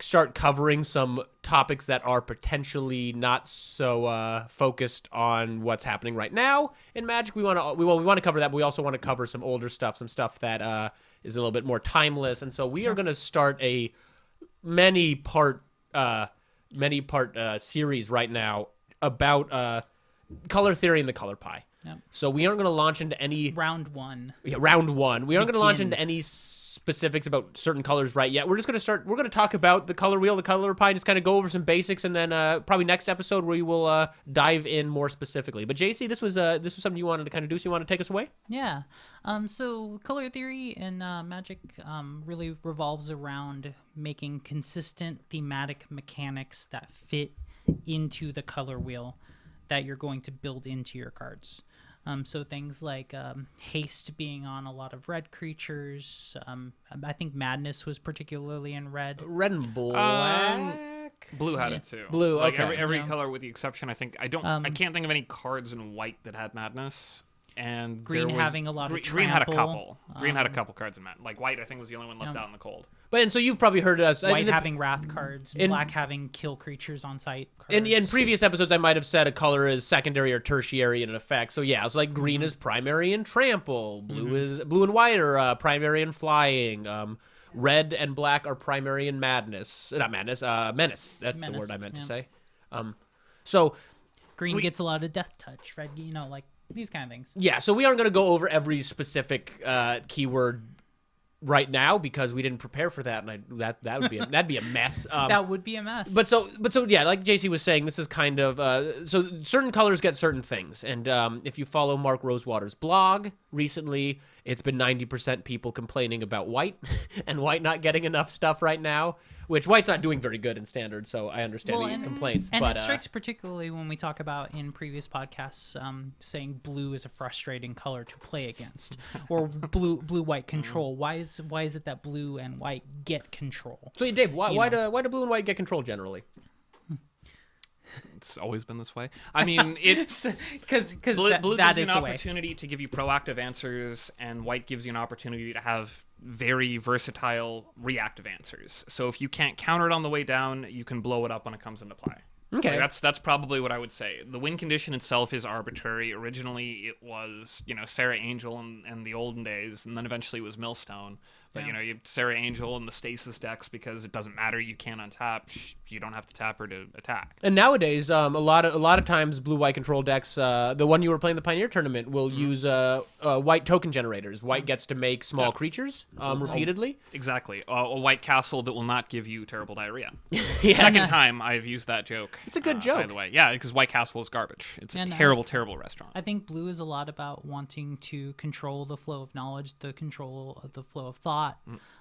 start covering some topics that are potentially not so focused on what's happening right now in Magic. We want to cover that, but we also want to cover some older stuff, some stuff that is a little bit more timeless. And so we are going to start a many part series right now about color theory and the color pie. Yep. So we aren't going to launch into any Round one. Yeah, round one. We aren't going to launch into any specifics about certain colors right yet. We're just going to start. We're going to talk about the color wheel, the color pie, just kind of go over some basics, and then probably next episode we will dive in more specifically. But JC, this was something you wanted to kind of do. So you want to take us away? Yeah. So color theory in Magic really revolves around making consistent thematic mechanics that fit into the color wheel that you're going to build into your cards. So things like haste being on a lot of red creatures. I think madness was particularly in red. Red and black. Blue had it too. Blue, like okay. Every color with the exception, I think. I can't think of any cards in white that had madness. And green there was, having a lot of green had a trample. couple. Green had a couple cards in madness. Like white, I think was the only one left out in the cold. But and so you've probably heard us. White having wrath cards, black having kill creatures on site cards. In previous episodes, I might have said a color is secondary or tertiary in an effect. So yeah, it's like green is primary in trample. Blue and white are primary in flying. Red and black are primary in madness. Not madness. Menace. That's the word I meant to say. So green gets a lot of death touch. Red, like these kind of things. Yeah. So we aren't going to go over every specific keyword right now because we didn't prepare for that, and that would be that'd be a mess. That would be a mess. But so yeah, like JC was saying, this is kind of so certain colors get certain things, and if you follow Mark Rosewater's blog recently, it's been 90% people complaining about white and white not getting enough stuff right now. Which white's not doing very good in standard, so I understand the complaints. And but it strikes particularly when we talk about in previous podcasts saying blue is a frustrating color to play against, or blue-white control. Why is it that blue and white get control? So Dave, why do blue and white get control generally? It's always been this way. I mean, it's because blue that gives you is an the way. opportunity to give you proactive answers, and white gives you an opportunity to have very versatile reactive answers. So if you can't counter it on the way down, you can blow it up when it comes into play. Okay, that's probably what I would say. The win condition itself is arbitrary. Originally, it was Sarah Angel in the olden days, and then eventually it was Millstone. But you have Sarah Angel in the stasis decks because it doesn't matter. You can't untap. You don't have to tap her to attack. And nowadays, a lot of times, blue-white control decks, the one you were playing the Pioneer Tournament, will use white token generators. White gets to make small creatures repeatedly. Exactly. A white castle that will not give you terrible diarrhea. Yeah. Second time I've used that joke. It's a good joke. By the way. Yeah, because White Castle is garbage. It's a terrible, terrible restaurant. I think blue is a lot about wanting to control the flow of knowledge, the control of the flow of thought.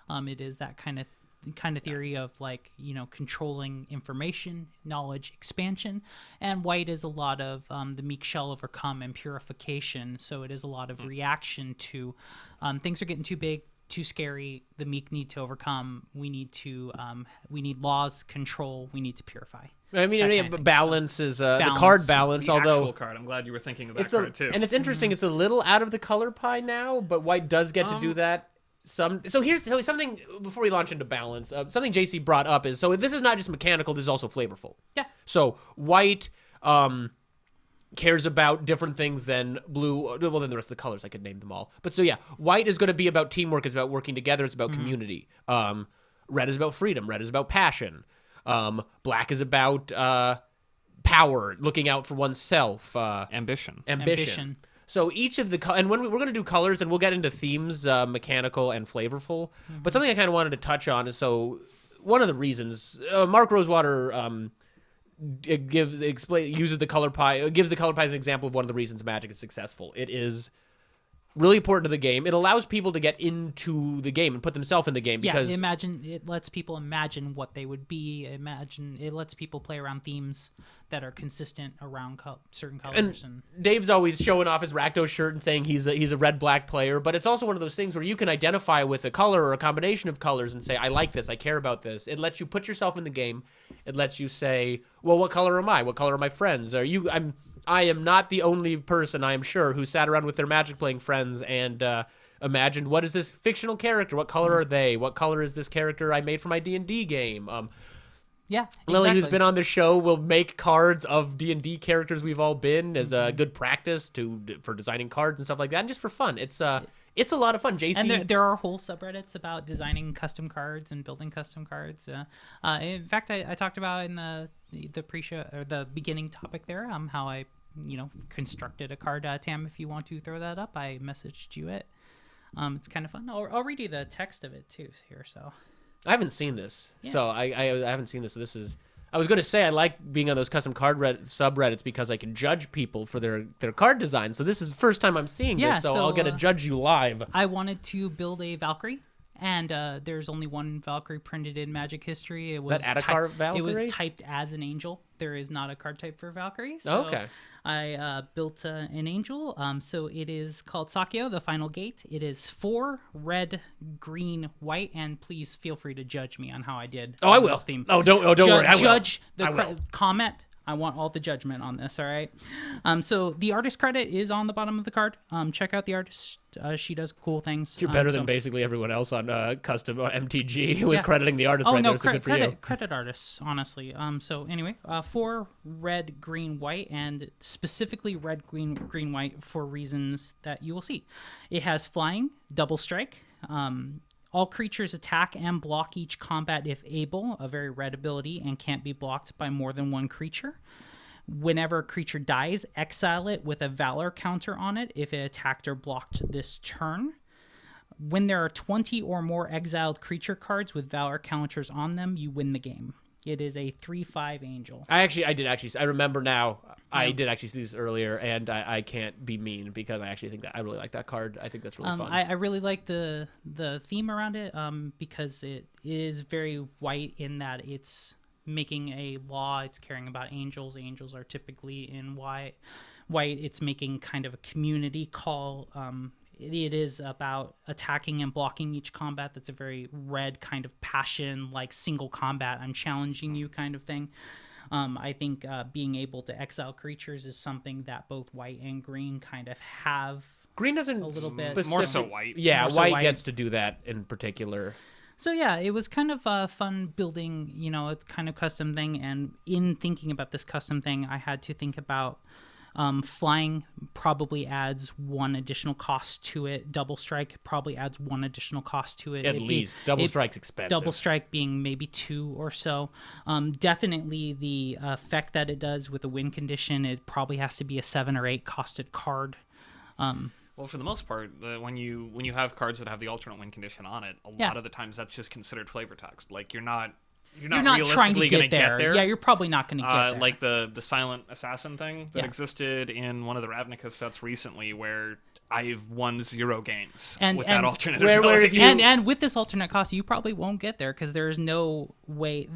It is that kind of theory of controlling information, knowledge expansion, and white is a lot of the meek shall overcome and purification. So it is a lot of reaction to things are getting too big, too scary. The meek need to overcome. We need laws, control. We need to purify. I mean, balance is the card balance. The although actual card, I'm glad you were thinking of that card too. And it's interesting. It's a little out of the color pie now, but white does get to do that. So here's something before we launch into balance. Something JC brought up is this is not just mechanical. This is also flavorful. Yeah. So white cares about different things than blue. Well, than the rest of the colors. I could name them all. But so yeah, white is going to be about teamwork. It's about working together. It's about community. Red is about freedom. Red is about passion. Black is about power, looking out for oneself. Ambition. So each of the and when we're going to do colors, and we'll get into themes, mechanical and flavorful. But something I kind of wanted to touch on is one of the reasons Mark Rosewater gives the color pie as an example of one of the reasons Magic is successful. It is really important to the game. It allows people to get into the game and put themselves in the game because it lets people imagine what they would be. It lets people play around themes that are consistent around certain colors. And Dave's always showing off his Rakdos shirt and saying he's a red-black player, but it's also one of those things where you can identify with a color or a combination of colors and say, I like this, I care about this. It lets you put yourself in the game. It lets you say, well, what color am I? What color are my friends? I am not the only person, I am sure, who sat around with their Magic playing friends and imagined, what is this fictional character? What color are they? What color is this character I made for my D&D game? Yeah, Lily, who's exactly. been on the show, will make cards of D&D characters we've all been as a good practice for designing cards and stuff like that, and just for fun. It's a lot of fun. JC, And there are whole subreddits about designing custom cards and building custom cards. In fact, I talked about in the pre-show or the beginning topic there, how I constructed a card. Tam, if you want to throw that up, I messaged you it. It's kind of fun. I'll read you the text of it too here. So I haven't seen this, so I haven't seen this. This is. I was going to say I like being on those custom card subreddits because I can judge people for their card design. So this is the first time I'm seeing this, so I'll get to judge you live. I wanted to build a Valkyrie, and there's only one Valkyrie printed in Magic history. It was that Atakar Valkyrie? It was typed as an angel. There is not a card type for Valkyrie. So Okay. I built an angel. So it is called Sakyo, the Final Gate. It is 4 red, green, white, and please feel free to judge me on how I did. Oh, I will. This theme. Don't worry. I will. Judge the I will. comment. I want all the judgment on this, all right? So the artist credit is on the bottom of the card. Check out the artist. She does cool things. You're better than basically everyone else on custom MTG with crediting the artist right there. So good for you. Credit artists, honestly. So anyway, 4 red, green, white, and specifically red, green, white for reasons that you will see. It has flying, double strike. All creatures attack and block each combat if able, a very red ability, and can't be blocked by more than one creature. Whenever a creature dies, exile it with a Valor counter on it if it attacked or blocked this turn. When there are 20 or more exiled creature cards with Valor counters on them, you win the game. It is a 3/5 angel. I remember now. Yeah. I did actually see this earlier, and I can't be mean because I actually think that I really like that card. I think that's really fun. I really like the theme around it because it is very white in that it's making a law. It's caring about angels. Angels are typically in white. It's making kind of a community call. It is about attacking and blocking each combat. That's a very red kind of passion, like single combat, I'm challenging you kind of thing. I think being able to exile creatures is something that both white and green kind of have. Green doesn't a little bit more so white. Yeah, more white so gets to do that in particular. So yeah, it was kind of fun building, a kind of custom thing. And in thinking about this custom thing, I had to think about flying probably adds 1 additional cost to it. Double strike probably adds 1 additional cost to it. At least. Double strike's expensive. Double strike being maybe 2 or so. Definitely the effect that it does with the win condition, it probably has to be a 7 or 8 costed card. Well, for the most part, when you have cards that have the alternate win condition on it, a lot of the times that's just considered flavor text. Like you're not realistically going to get there. Yeah, you're probably not going to get there. Like the silent assassin thing that existed in one of the Ravnica sets recently, where I've won 0 games with that alternate ability. And with this alternate cost, you probably won't get there because there is no way.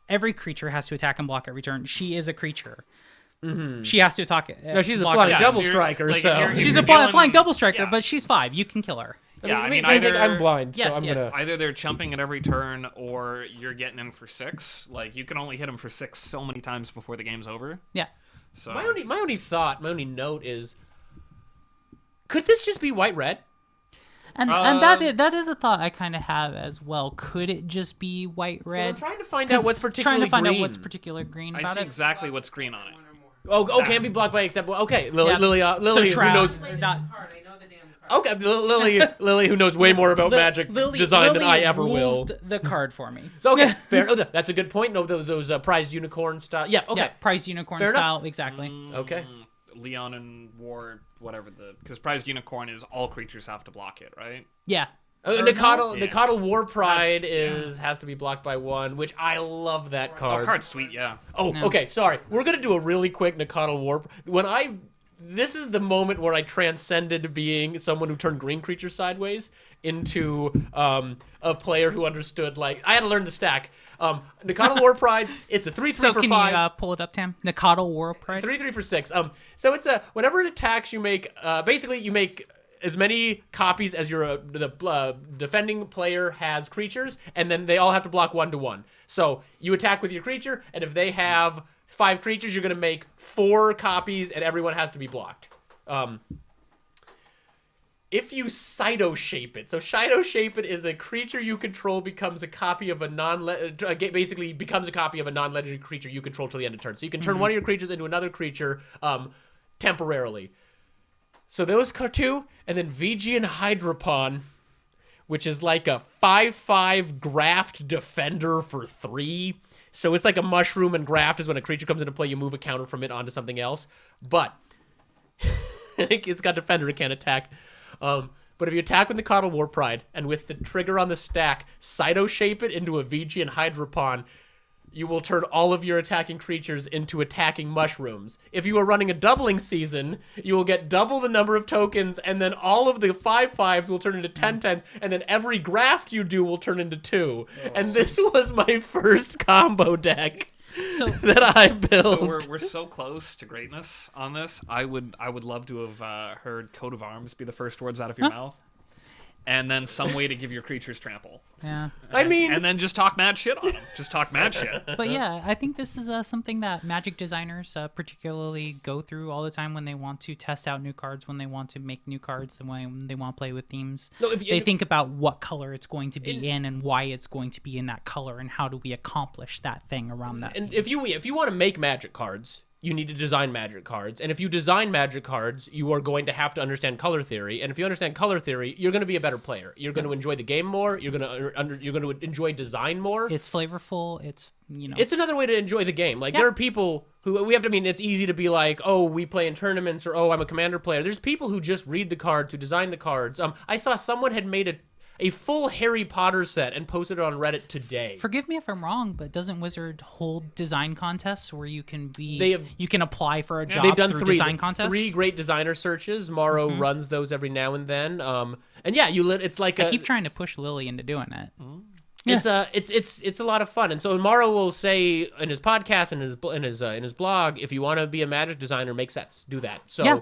Every creature has to attack and block every turn. She is a creature. Mm-hmm. She has to attack. No, she's a flying double striker. She's a flying double striker, but she's 5. You can kill her. Yeah, I mean, I think I'm blind, so yes, I'm gonna. Either they're chumping at every turn, or you're getting in for 6. Like you can only hit them for 6 so many times before the game's over. Yeah. So my only note is, could this just be white red? And that is a thought I kind of have as well. Could it just be white red? I'm trying to find out what's particularly green I about see it. exactly what's green on it. Oh, can't be blocked by except. Okay, Lily, So who Shroud, knows? Okay, Lily, who knows way more about Magic design than I ever will. The card for me. So okay, fair. Oh, that's a good point. No, those prized unicorn style. Yeah, okay. Yeah, prized unicorn fair style, enough. exactly. Okay. Leon and War, whatever because prized unicorn is all creatures have to block it, right? Yeah. Nikotl War Pride has to be blocked by 1, which I love that card. Oh, card's sweet, yeah. Oh, No. Okay, sorry. We're gonna do a really quick Nikotl War. This is the moment where I transcended being someone who turned green creatures sideways into a player who understood. Like I had to learn the stack. Nikotl War Pride. It's a 3/3 So for can 5. you pull it up, Tam? Nikotl War Pride. 3/3 for 6. So it's whenever it attacks, you make basically you make as many copies as the defending player has creatures, and then they all have to block 1/1. So you attack with your creature, and if they have 5 creatures, you're going to make 4 copies, and everyone has to be blocked. if you Cyto-shape it. So Cyto-shape it is a creature you control becomes a copy of a basically becomes a copy of a non-legendary creature you control till the end of turn. So you can turn one of your creatures into another creature temporarily. So those two, and then Vigian Hydropon, which is like a 5/5 graft defender for 3. So it's like a mushroom, and graft is when a creature comes into play, you move a counter from it onto something else. But it's got defender, it can't attack. But if you attack with the Coddle War Pride, and with the trigger on the stack, Cyto-shape it into a Vigian Hydropon, you will turn all of your attacking creatures into attacking mushrooms. If you are running a doubling season, you will get double the number of tokens, and then all of the 5/5s will turn into 10/10s, and then every graft you do will turn into 2. And this was my first combo deck that I built. So we're so close to greatness on this. I would love to have heard Coat of Arms be the first words out of your mouth. And then some way to give your creatures trample. Yeah. And then just talk mad shit on them. Just talk mad shit. But yeah, I think this is something that Magic designers particularly go through all the time when they want to test out new cards, when they want to make new cards, and when they want to play with themes. No, they think about what color it's going to be in and why it's going to be in that color, and how do we accomplish that thing around that And theme. if you want to make Magic cards, you need to design Magic cards. And if you design Magic cards, you are going to have to understand color theory. And if you understand color theory, you're going to be a better player. You're going to enjoy the game more. You're going to enjoy design more. It's flavorful. It's, It's another way to enjoy the game. Like, there are people who it's easy to be like, oh, we play in tournaments, or, oh, I'm a Commander player. There's people who just read the cards, who design the cards. I saw someone had made a full Harry Potter set and posted it on Reddit today. Forgive me if I'm wrong, but doesn't Wizard hold design contests where you can you can apply for a job they've done through design contests? 3 great designer searches. Morrow runs those every now and then. And yeah, it's like I keep trying to push Lily into doing it. It's a lot of fun. And so Morrow will say in his podcast and in his blog, if you want to be a Magic designer, make sets, do that. So yeah.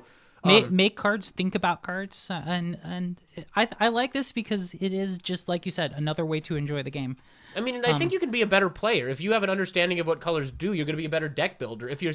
Make cards, think about cards, and I like this because it is, just like you said, another way to enjoy the game. I mean, I think you can be a better player if you have an understanding of what colors do. You're going to be a better deck builder. If you're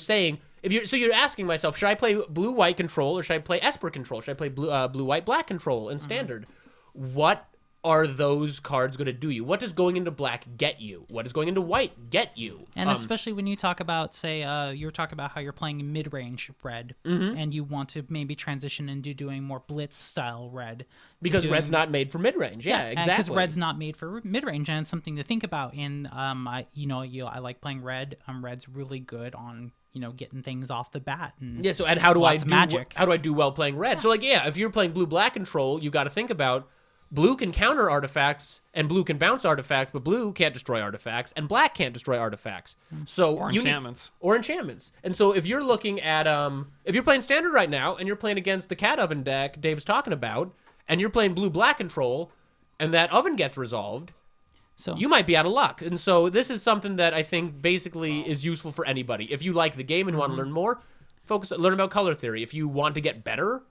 you're asking myself, should I play blue-white control, or should I play Esper control? Should I play blue-white-black control in standard? What are those cards going to do you? What does going into black get you? What does going into white get you? And especially when you talk about, say, you're talking about how you're playing mid-range red, and you want to maybe transition into doing more blitz-style red. Because red's not made for mid-range. Yeah, exactly. Because red's not made for mid-range, and it's something to think about. And I like playing red. Red's really good on getting things off the bat. And yeah. So and how do I do magic? How do I do well playing red? Yeah. So like if you're playing blue-black control, you got to think about. Blue can counter artifacts, and blue can bounce artifacts, but blue can't destroy artifacts, and black can't destroy artifacts. So or enchantments. Or enchantments. And so if you're looking at if you're playing standard right now, and you're playing against the cat oven deck Dave's talking about, and you're playing blue-black control, and that oven gets resolved, so you might be out of luck. And so this is something that I think basically is useful for anybody. If you like the game and want to learn more, learn about color theory. If you want to get better,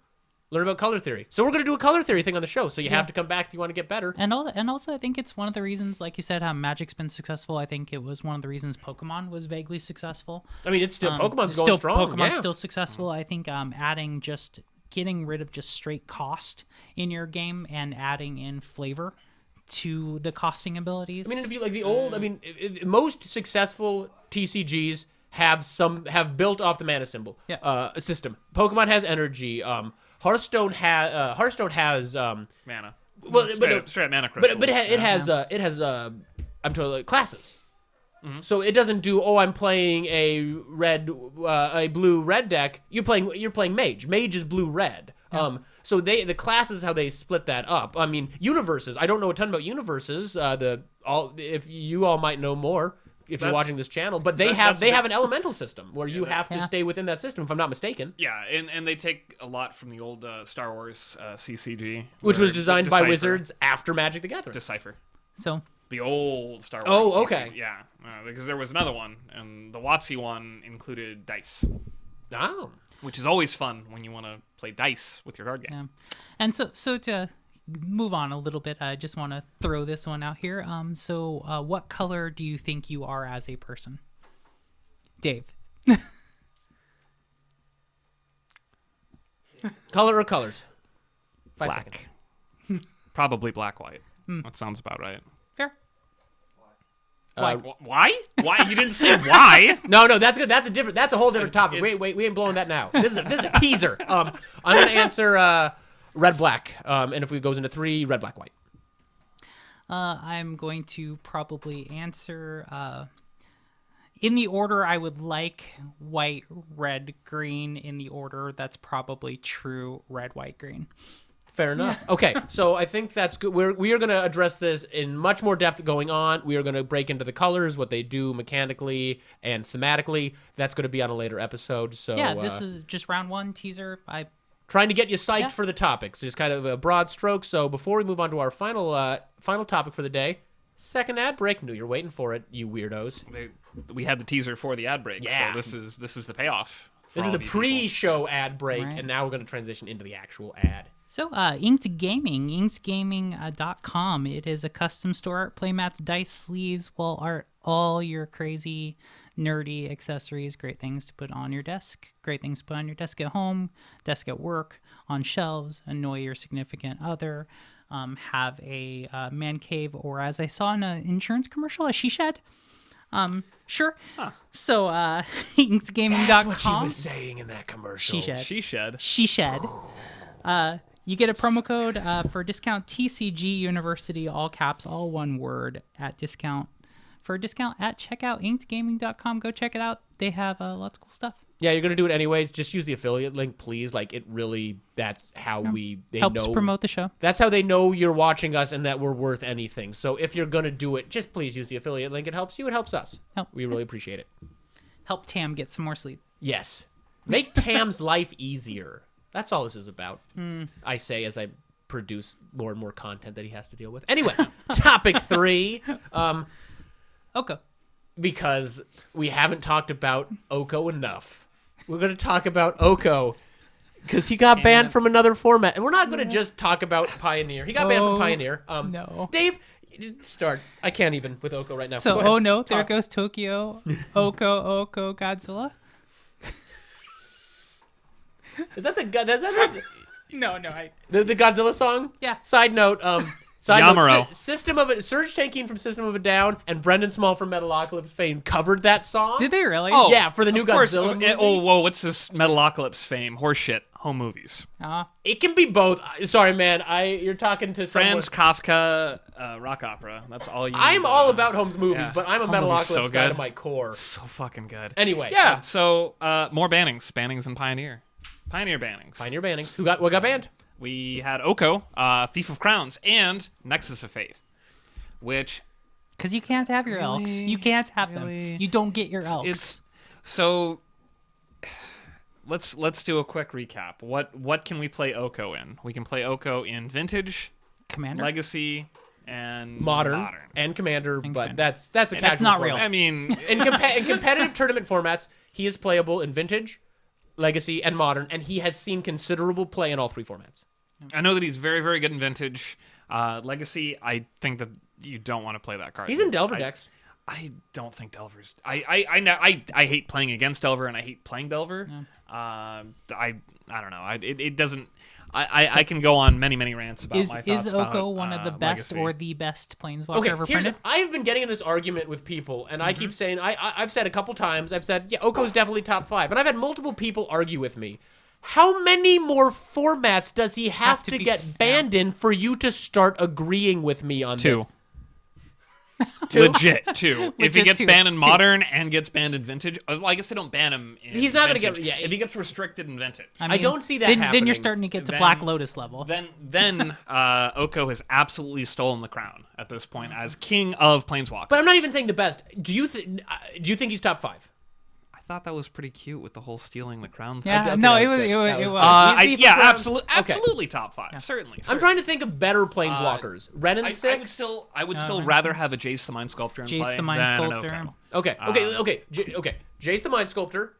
learn about color theory. So we're going to do a color theory thing on the show. So you have to come back if you want to get better. And also, I think it's one of the reasons, like you said, how Magic's been successful. I think it was one of the reasons Pokemon was vaguely successful. I mean, it's still Pokemon's going strong. Pokemon's still successful. I think getting rid of just straight cost in your game and adding in flavor to the costing abilities. I mean, if you like the old, most successful TCGs have built off the mana symbol system. Pokemon has energy. Hearthstone has mana. Well, straight up mana crystals. But it has I'm totally classes. So it doesn't do. Oh, I'm playing a blue red deck. You're playing mage. Mage is blue red. Yeah. So the classes, how they split that up. I mean, universes. I don't know a ton about universes. If you all might know more. If you're watching this channel, but they have an elemental system where you have to stay within that system, if I'm not mistaken. Yeah, and they take a lot from the old Star Wars CCG, which was designed by Wizards after Magic the Gathering. Decipher. So the old Star Wars. Oh, okay. Yeah, because there was another one, and the WotC one included dice. Oh, which is always fun when you want to play dice with your card game. Yeah, and so to move on a little bit, I just want to throw this one out here. What color do you think you are as a person, Dave? Color or colors? 5 Black. seconds. Probably black-white. That sounds about right. Fair. Why? Why? You didn't say why. No, that's good. That's a whole different topic. Wait, we ain't blowing that now. This is a teaser. I'm gonna answer red, black. And if it goes into 3, red, black, white. I'm going to probably answer in the order I would like: white, red, green. In the order that's probably true: red, white, green. Fair enough. Okay, so I think that's good. We are going to address this in much more depth going on. We are going to break into the colors, what they do mechanically and thematically. That's going to be on a later episode. So Yeah, this is just round 1 teaser. Trying to get you psyched Yeah. for the topics, just kind of a broad stroke. So before we move on to our final topic for the day, second ad break. Knew you're waiting for it, you weirdos. We had the teaser for the ad break, Yeah. so this is the payoff. for This is all the of you people. pre-show ad break, Right. and now we're going to transition into the actual ad. So, Inked Gaming, inkedgaming.com. It is a custom store, art, playmats, dice, sleeves, wall art, all your crazy, nerdy accessories. Great things to put on your desk. Great things to put on your desk at home, desk at work, on shelves, annoy your significant other, have a man cave, or as I saw in an insurance commercial, a she shed. Sure. So, inkedgaming.com. That's what she was saying in that commercial. She shed. She shed. You get a promo code for discount TCG University, all caps, all one word, at discount. For a discount at checkout, inkedgaming.com. Go check it out. They have lots of cool stuff. Yeah, you're going to do it anyways. Just use the affiliate link, please. Like, it really, that's how they Helps know. promote the show. That's how they know you're watching us and that we're worth anything. So if you're going to do it, just please use the affiliate link. It helps you. It helps us. We really appreciate it. Help Tam get some more sleep. Yes. Make Tam's life easier. That's all this is about. I say as I produce more and more content that he has to deal with. Anyway, topic 3. Oko. Because we haven't talked about Oko enough. We're going to talk about Oko because he got banned from another format. And we're not going to just talk about Pioneer. He got banned from Pioneer. No. Dave, start. I can't even with Oko right now. So, Go ahead. oh no, there Talk. goes Tokyo. Oko, Godzilla. Is that the No, the Godzilla song? Yeah. Side note, Yamaro. Surge Tanking from System of a Down and Brendan Small from Metalocalypse fame covered that song. Did they really? Oh, Yeah, for the new of course. Godzilla movie. Oh, whoa, what's this Metalocalypse fame? Horseshit. Home movies. It can be both. Sorry, man. You're talking to someone. Franz Kafka, rock opera. That's all you need. I'm all about Holmes movies, yeah. but I'm a Home movies Metalocalypse so guy good. to my core. So fucking good. Anyway, Yeah, so more bannings. Bannings and Pioneer. Pioneer bannings. Pioneer bannings. What got banned? We had Oko, Thief of Crowns, and Nexus of Fate, which Because you can't have your elks. You can't have them. You don't get your elks. it's so. Let's do a quick recap. What can we play Oko in? We can play Oko in Vintage, Commander. Legacy, and Modern and Commander, but Commander. that's a casual That's not format. real. I mean, In competitive tournament formats, he is playable in Vintage, Legacy, and Modern, and he has seen considerable play in all 3 formats. I know that he's very, very good in Vintage. Legacy, I think that you don't want to play that card. He's in Delver decks. I don't think Delver's. I hate playing against Delver and I hate playing Delver. I don't know. It doesn't. I can go on many rants about my thoughts Is Oko about, one of the best Legacy. or the best planeswalker Okay, ever here's. printed? I've been getting in this argument with people, and I keep saying I've said a couple times. I've said Oko's definitely top 5, and I've had multiple people argue with me. How many more formats does he have to be- get banned in for you to start agreeing with me on 2. this? Legit 2. If he Legit gets 2. banned in Modern and gets banned in Vintage, well, I guess they don't ban him in He's not gonna get- Vintage. yeah, If he gets restricted in Vintage, I don't see that then happening. you're starting to get to Then- Black Lotus level. then Oko has absolutely stolen the crown at this point as king of Planeswalkers. But I'm not even saying the best. Do you think he's top 5? I thought that was pretty cute with the whole stealing the crown. Yeah, okay, no, that it was was. good. It was. That It was was. good. Thief of Crowns? Absolutely top 5. Certainly. I'm trying to think of better planeswalkers. Ren and I 6. would still rather have a Jace the Mind Sculptor in Jace play the Mind than an Sculptor. Oko. Okay. Jace the Mind Sculptor.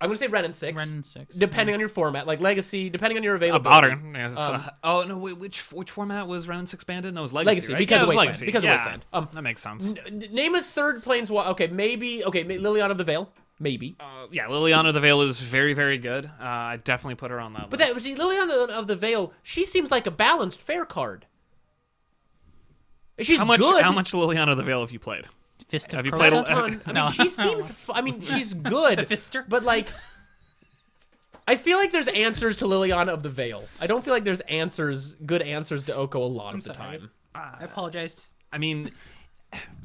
I'm gonna say Ren and 6. Ren and 6, Depending on your format, like Legacy, depending on your availability. Modern. Yes. Oh no, wait, which format was Ren 6 banned in? That was Legacy, right? because Yeah, of it was Wasteland. Legacy. Because of Yeah, Wasteland. that makes sense. Name a third planeswalker. Okay, maybe. Okay, Liliana of the Veil. maybe. Yeah, Liliana of the Veil is very, very good. I definitely put her on that But list. that, see, Liliana of the Veil, she seems like a balanced, fair card. She's How much good. Liliana of the Veil have you played? Fist of Have you Crows. played A ton. I mean, No. she seems. She's good. Fister? But like, I feel like there's answers to Liliana of the Veil. I don't feel like there's good answers to Oko a lot of the sorry. time. I apologize. I mean,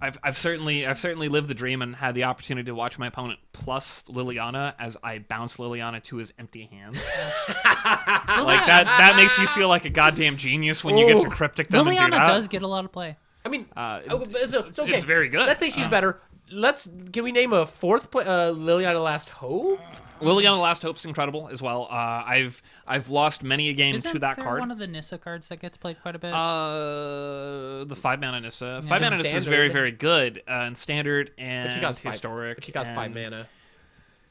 I've certainly lived the dream and had the opportunity to watch my opponent plus Liliana as I bounce Liliana to his empty hands. Like that makes you feel like a goddamn genius when you get to cryptic them and do Liliana that. does get a lot of play. I mean, it's okay. very good. Let's say she's better. Can we name a fourth Liliana Last Hope? Liliana Last Hope's incredible as well. I've lost many a game Isn't to that there card. one of the Nissa cards that gets played quite a bit? The 5-mana Nissa. 5-mana Nissa is Standard. very, very good in Standard and But she costs Historic. But she costs 5 and- mana.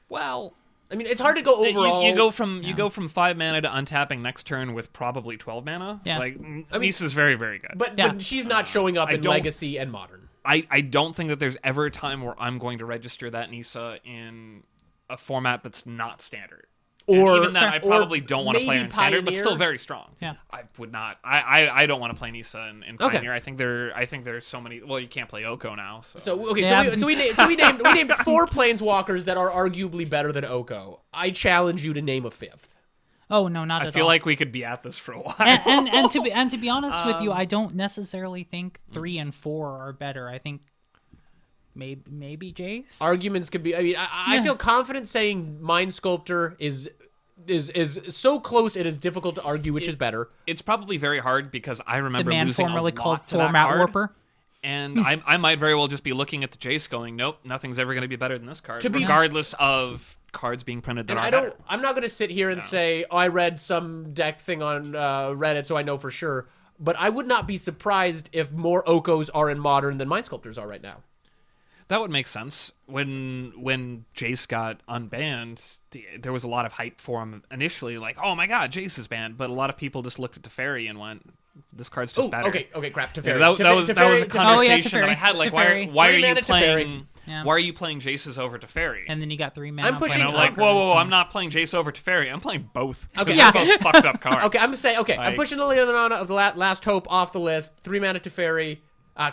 Well, I mean, it's hard to go overall. you go from 5 mana to untapping next turn with probably 12 mana. Yeah. Like Nissa's very, very good. but she's not showing up in don't- Legacy and Modern. I don't think that there's ever a time where I'm going to register that Nissa in a format that's not Standard. Or And even that, I or probably don't want to play her in maybe Standard, but still Pioneer. very strong. Yeah. I would not. I don't want to play Nissa in Okay. Pioneer. I think there's so many. Well, you can't play Oko now. So okay, Yeah. so we named 4 planeswalkers that are arguably better than Oko. I challenge you to name a 5th. Oh no, not I at feel all. like we could be at this for a while. and to be honest with you, I don't necessarily think 3 and 4 are better. I think maybe Jace. Arguments could be. I mean, I Yeah. feel confident saying Mind Sculptor is so close it is difficult to argue which is better. It's probably very hard because I the remember man losing formerly a called lot to that Format card, Warper. and I might very well just be looking at the Jace going, nope, nothing's ever going to be better than this card, To be- regardless of cards being printed that And are better. I'm not going to sit here and say, oh, I read some deck thing on Reddit, so I know for sure. But I would not be surprised if more Okos are in Modern than Mind Sculptors are right now. That would make sense. When Jace got unbanned, there was a lot of hype for him initially, like, oh my god, Jace is banned. But a lot of people just looked at Teferi and went, this card's just Oh, okay, okay, crap. Yeah, Teferi. that was a Teferi- conversation that I Teferi. had. Like, Teferi. why are 3 you mana playing? Yeah. Why are you playing Jace's over Teferi? And then you got 3 mana. I'm pushing- And I'm like, whoa, I'm not playing Jace over Teferi. I'm playing both. Okay. Okay, Yeah. they're both fucked up cards. Okay, I'm gonna say, I'm Like- pushing the Liliana of the Last Hope off the list. 3 mana Teferi.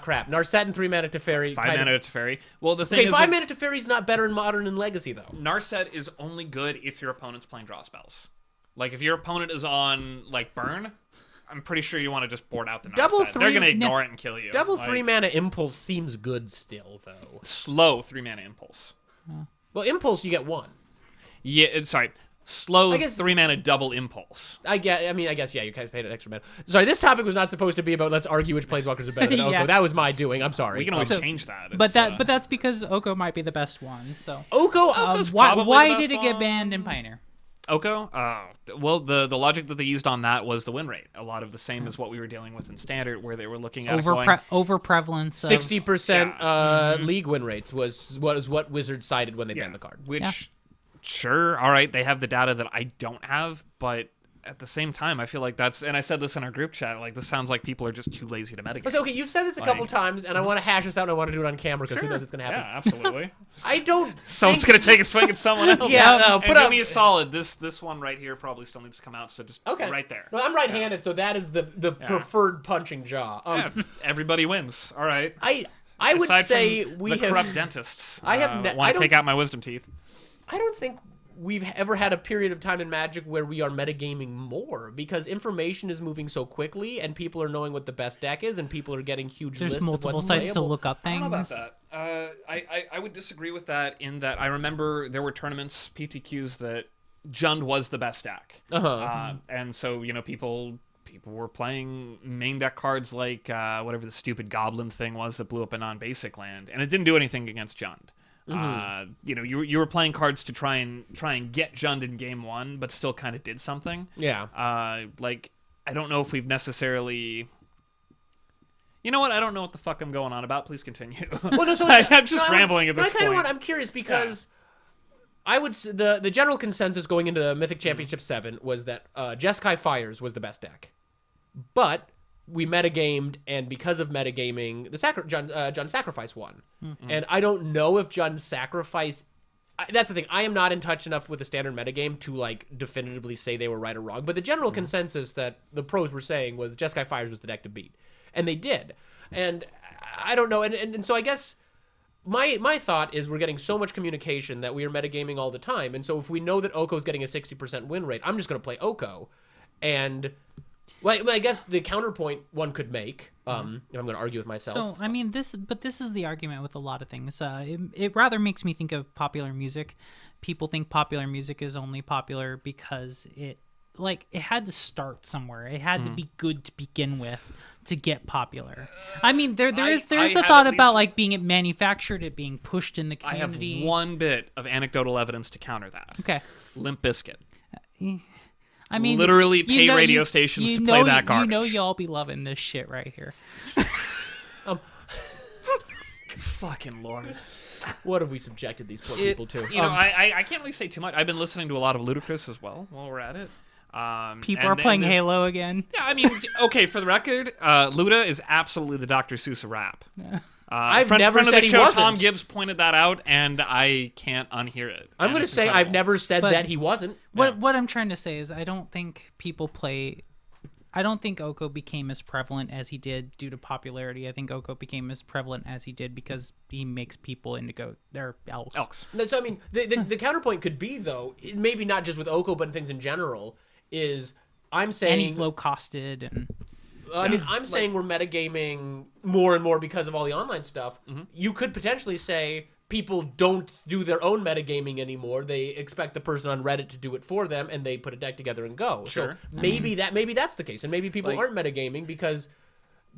Crap. Narset and 3 mana Teferi. 5 mana Teferi. Well, the thing Okay, is, 5 that mana Teferi's not better in Modern and Legacy though. Narset is only good if your opponent's playing draw spells. Like, if your opponent is on, like, Burn, I'm pretty sure you want to just board out the Narset. Double They're three- going to ignore it and kill you. Double Like, 3 mana Impulse seems good still though. Slow 3 mana Impulse. Well, Impulse you get 1. Yeah, sorry. Slow I guess- 3 mana double Impulse. I guess, yeah, you guys paid an extra mana. Sorry, this topic was not supposed to be about let's argue which planeswalkers are better than Oko. Yeah. That was my doing. I'm sorry. We can always So- change that. But It's, but that's because Oko might be the best one. So Oko. Oko's why probably the did it best get one. banned in Pioneer? Oko? Well, the logic that they used on that was the win rate. A lot of the same as what we were dealing with in Standard, where they were looking at it going, Over prevalence. 60% Yeah. league win rates was what Wizards cited when they yeah, banned the card. which, Yeah. sure, all right, they have the data that I don't have, but at the same time, I feel like that's, and I said this in our group chat, like, this sounds like people are just too lazy to metagame. So, okay, you've said this a couple times, and I want to hash this out, and I want to do it on camera because who knows what's going to happen. Yeah, absolutely. I don't. Someone's think- gonna take a swing at someone else. Yeah, and put do up- me a solid. This one right here probably still needs to come out. So just Okay. right there. No, I'm right-handed, so that is the preferred punching jaw. Yeah, everybody wins. All right. I would Aside say from we the have. corrupt dentists. I have want I to don't- take out my wisdom teeth. I don't think we've ever had a period of time in Magic where we are metagaming more because information is moving so quickly and people are knowing what the best deck is and people are getting huge There's lists multiple of what's sites to playable. look up I things. don't know about that. I would disagree with that in that I remember there were tournaments, PTQs, that Jund was the best deck. And so, people were playing main deck cards like whatever the stupid goblin thing was that blew up a non-basic land, and it didn't do anything against Jund. You were playing cards to try and get Jund in game one, but still kind of did something. Yeah. I don't know if we've necessarily. You know what? I don't know what the fuck I'm going on about. Please continue. Well, no, so I'm just no, rambling at this I kind of point. I'm curious because I would the general consensus going into Mythic Championship 7 was that Jeskai Fires was the best deck, but we metagamed, and because of metagaming, the Jund Sacrifice won. And I don't know if Jund Sacrifice that's the thing. I am not in touch enough with the standard metagame to like definitively say they were right or wrong. But the general consensus that the pros were saying was Jeskai Fires was the deck to beat, and they did. And I don't know. And so I guess my thought is we're getting so much communication that we are metagaming all the time. And so if we know that Oko's getting a 60% win rate, I'm just going to play Oko. And well, I guess the counterpoint one could make, if I'm going to argue with myself. So I mean, this is the argument with a lot of things. It rather makes me think of popular music. People think popular music is only popular because it had to start somewhere. It had to be good to begin with to get popular. I mean, there is the thought about like being manufactured, it being pushed in the community. I have one bit of anecdotal evidence to counter that. Okay. Limp Bizkit. I mean, literally pay radio stations to play that garbage. You know, y'all be loving this shit right here. Fucking Lord. What have we subjected these poor people to? You know, I can't really say too much. I've been listening to a lot of Ludacris as well while we're at it. People are playing Halo again. Yeah, I mean, okay, for the record, Luda is absolutely the Dr. Seuss of rap. Yeah. I've friend never of said the he show, wasn't. Tom Gibbs pointed that out, and I can't unhear it. I'm going to say incredible. I've never said But that he wasn't. What I'm trying to say is I don't think Oko became as prevalent as he did due to popularity. I think Oko became as prevalent as he did because he makes people into they're elks. No, so I mean, the counterpoint could be though, maybe not just with Oko, but in things in general, is I'm saying And he's low costed and I mean, I'm saying we're metagaming more and more because of all the online stuff. You could potentially say people don't do their own metagaming anymore. They expect the person on Reddit to do it for them, and they put a deck together and go. Sure. So maybe that's the case, and maybe people aren't metagaming because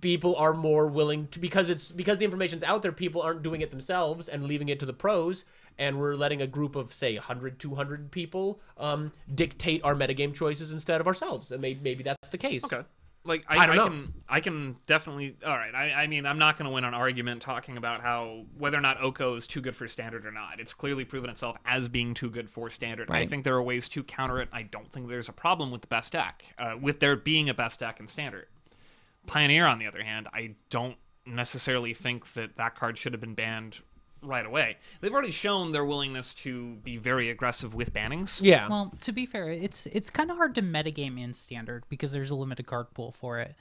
people are more willing to because the information's out there. People aren't doing it themselves and leaving it to the pros, and we're letting a group of say 100, 200 people dictate our metagame choices instead of ourselves, and maybe that's the case. Okay. Like I don't know. I can definitely. All right. I mean, I'm not going to win an argument talking about whether or not Oko is too good for standard or not. It's clearly proven itself as being too good for standard. Right. I think there are ways to counter it. I don't think there's a problem with the best deck, with there being a best deck in standard. Pioneer, on the other hand, I don't necessarily think that card should have been banned right away. They've already shown their willingness to be very aggressive with bannings. Yeah. well, to be fair, it's kind of hard to metagame in standard because there's a limited card pool for it.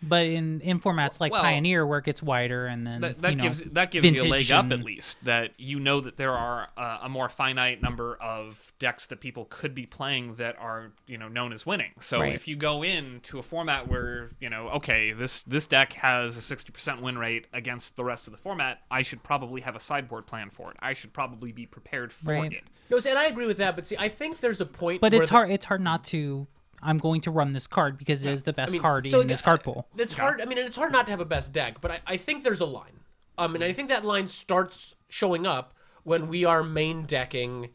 But in formats like Pioneer, where it gets wider, and then that gives you a leg up at least. That you know that there are a more finite number of decks that people could be playing that are known as winning. So Right. if you go into a format where okay, this deck has a 60% win rate against the rest of the format, I should probably have a sideboard plan for it. I should probably be prepared for Right. it. No, and I agree with that, but see, I think there's a point. But where it's hard not to. I'm going to run this card because it is the best card in this card pool. It's hard. I mean, and it's hard not to have a best deck, but I think there's a line. And I think that line starts showing up when we are main decking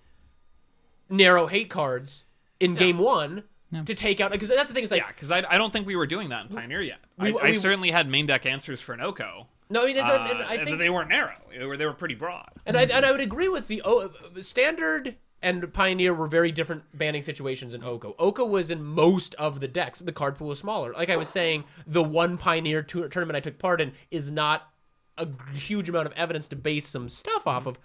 narrow hate cards in game one to take out. Because that's the thing. It's like because I don't think we were doing that in Pioneer yet. I certainly had main deck answers for an Oko. no, I mean, it's, and I think they weren't narrow. They were pretty broad. And I would agree with the standard and Pioneer were very different banning situations in Oko. Oko was in most of the decks. The card pool was smaller. Like I was saying, the one Pioneer tournament I took part in is not a huge amount of evidence to base some stuff off of.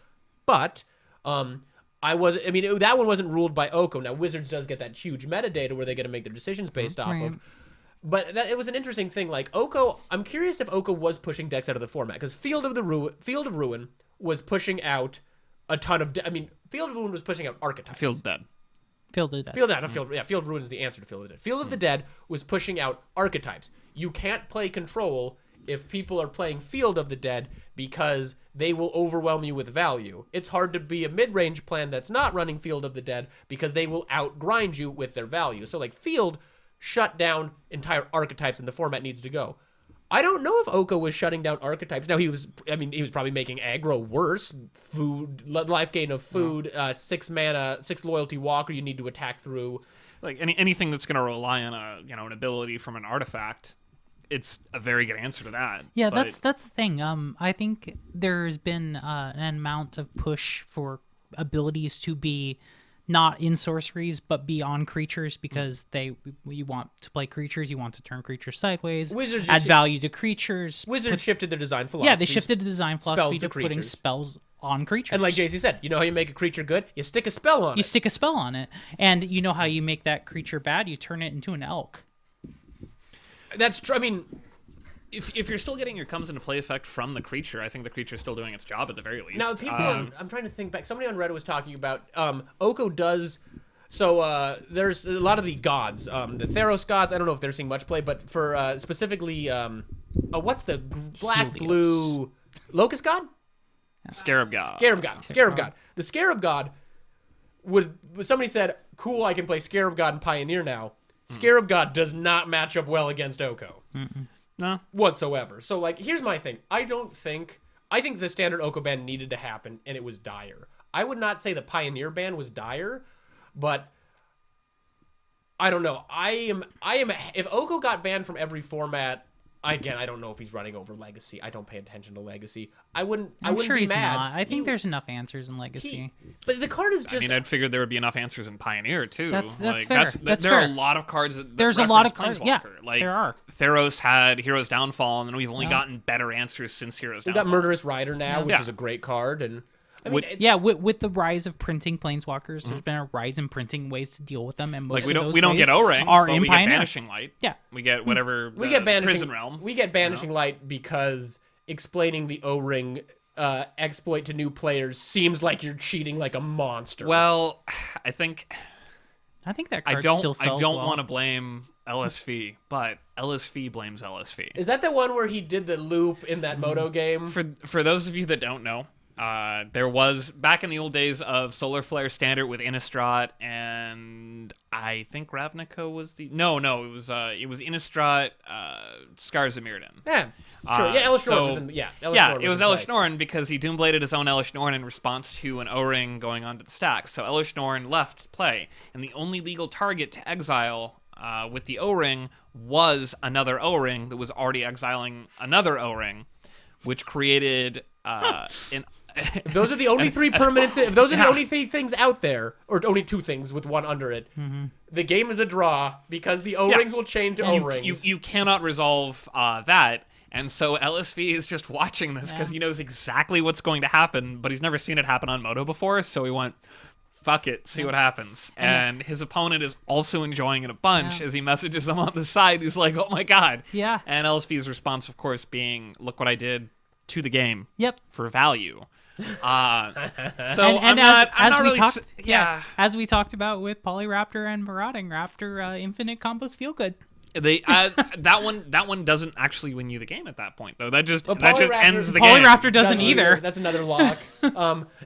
But that one wasn't ruled by Oko. Now, Wizards does get that huge metadata where they get to make their decisions based off of. But it was an interesting thing. Like Oko, I'm curious if Oko was pushing decks out of the format because Field of Ruin was pushing out a ton of. Field of Ruin was pushing out archetypes. Field dead. Field of Dead. Field of Ruin is the answer to Field of the Dead. Field of the Dead was pushing out archetypes. You can't play Control if people are playing Field of the Dead because they will overwhelm you with value. It's hard to be a mid-range plan that's not running Field of the Dead because they will outgrind you with their value. So like Field shut down entire archetypes and the format needs to go. I don't know if Oko was shutting down archetypes. Now he was probably making aggro worse. Food, life gain of food, 6 mana, 6 loyalty walker you need to attack through. Like anything that's going to rely on an ability from an artifact, it's a very good answer to that. Yeah, that's the thing. I think there's been an amount of push for abilities to be not in sorceries, but be on creatures because you want to play creatures, you want to turn creatures sideways, Wizards add just- value to creatures. Wizards shifted their design philosophy. Yeah, they shifted the design philosophy to to putting creatures. spells on creatures. And like JC said, you know how you make a creature good? You stick a spell on you it. stick a spell on it, and you know how you make that creature bad? You turn it into an elk. That's true. I mean, If you're still getting your comes into play effect from the creature, I think the creature's still doing its job at the very least. now people, I'm trying to think back. Somebody on Reddit was talking about Oko does. So there's a lot of the gods, the Theros gods. I don't know if they're seeing much play, but for specifically, what's the black Helios. blue locust god? Scarab God. Scarab god. The Scarab god would. Somebody said, "Cool, I can play Scarab god and Pioneer now." Scarab god does not match up well against Oko. No. Whatsoever. So like, here's my thing. I think the standard Oko ban needed to happen, and it was dire. I would not say the Pioneer ban was dire, but I don't know. If Oko got banned from every format, again, I don't know if he's running over Legacy. I don't pay attention to Legacy. I wouldn't sure be he's mad. not. I think there's enough answers in Legacy. But the card is I just. mean, I'd figured there would be enough answers in Pioneer too. That's like, fair. That's there are a fair. lot of cards that There's a lot of reference cards. Yeah, Planeswalker. Like, there are. Theros had Hero's Downfall, and then we've only gotten better answers since Hero's we Downfall. got Murderous Rider now, which Yeah. is a great card, and I mean, Would- Yeah, with the rise of printing planeswalkers, there's been a rise in printing ways to deal with them, and most Like we of don't those we don't ways get O-Ring, are but in we get Pioneer. Banishing Light. Yeah. We get whatever we the get banishing Prison Realm. We get banishing light because explaining the O-ring exploit to new players seems like you're cheating like a monster. Well, I think I think that I card don't still sells I don't well. want to blame LSV, but LSV blames LSV. Is that the one where he did the loop in that Moto game? For those of you that don't know, there was back in the old days of Solar Flare Standard with Innistrad, and I think Ravnica was the it was Innistrad, Scars of Mirrodin. Yeah, sure. Yeah, Elish Norn was in. Yeah, It was Elish Norn because he Doombladed his own Elish Norn in response to an O-ring going onto the stack. So Elish Norn left play, and the only legal target to exile with the O-ring was another O-ring that was already exiling another O-ring, which created an. If those are the only three permanents, if those are the only three things out there, or only two things with one under it, the game is a draw because the O-rings will change to O-rings. You cannot resolve that. And so LSV is just watching this because he knows exactly what's going to happen, but he's never seen it happen on Moto before, so he went, fuck it, see what happens. And his opponent is also enjoying it a bunch as he messages him on the side. He's like, oh my god. Yeah. And LSV's response, of course, being, look what I did to the game Yep. for value. So And I'm not we really talked, yeah. as we talked about with Polyraptor and Marauding Raptor, infinite combos feel good. They that one doesn't actually win you the game at that point though. That just Polyraptor- ends the game. Polyraptor doesn't either. That's another lock.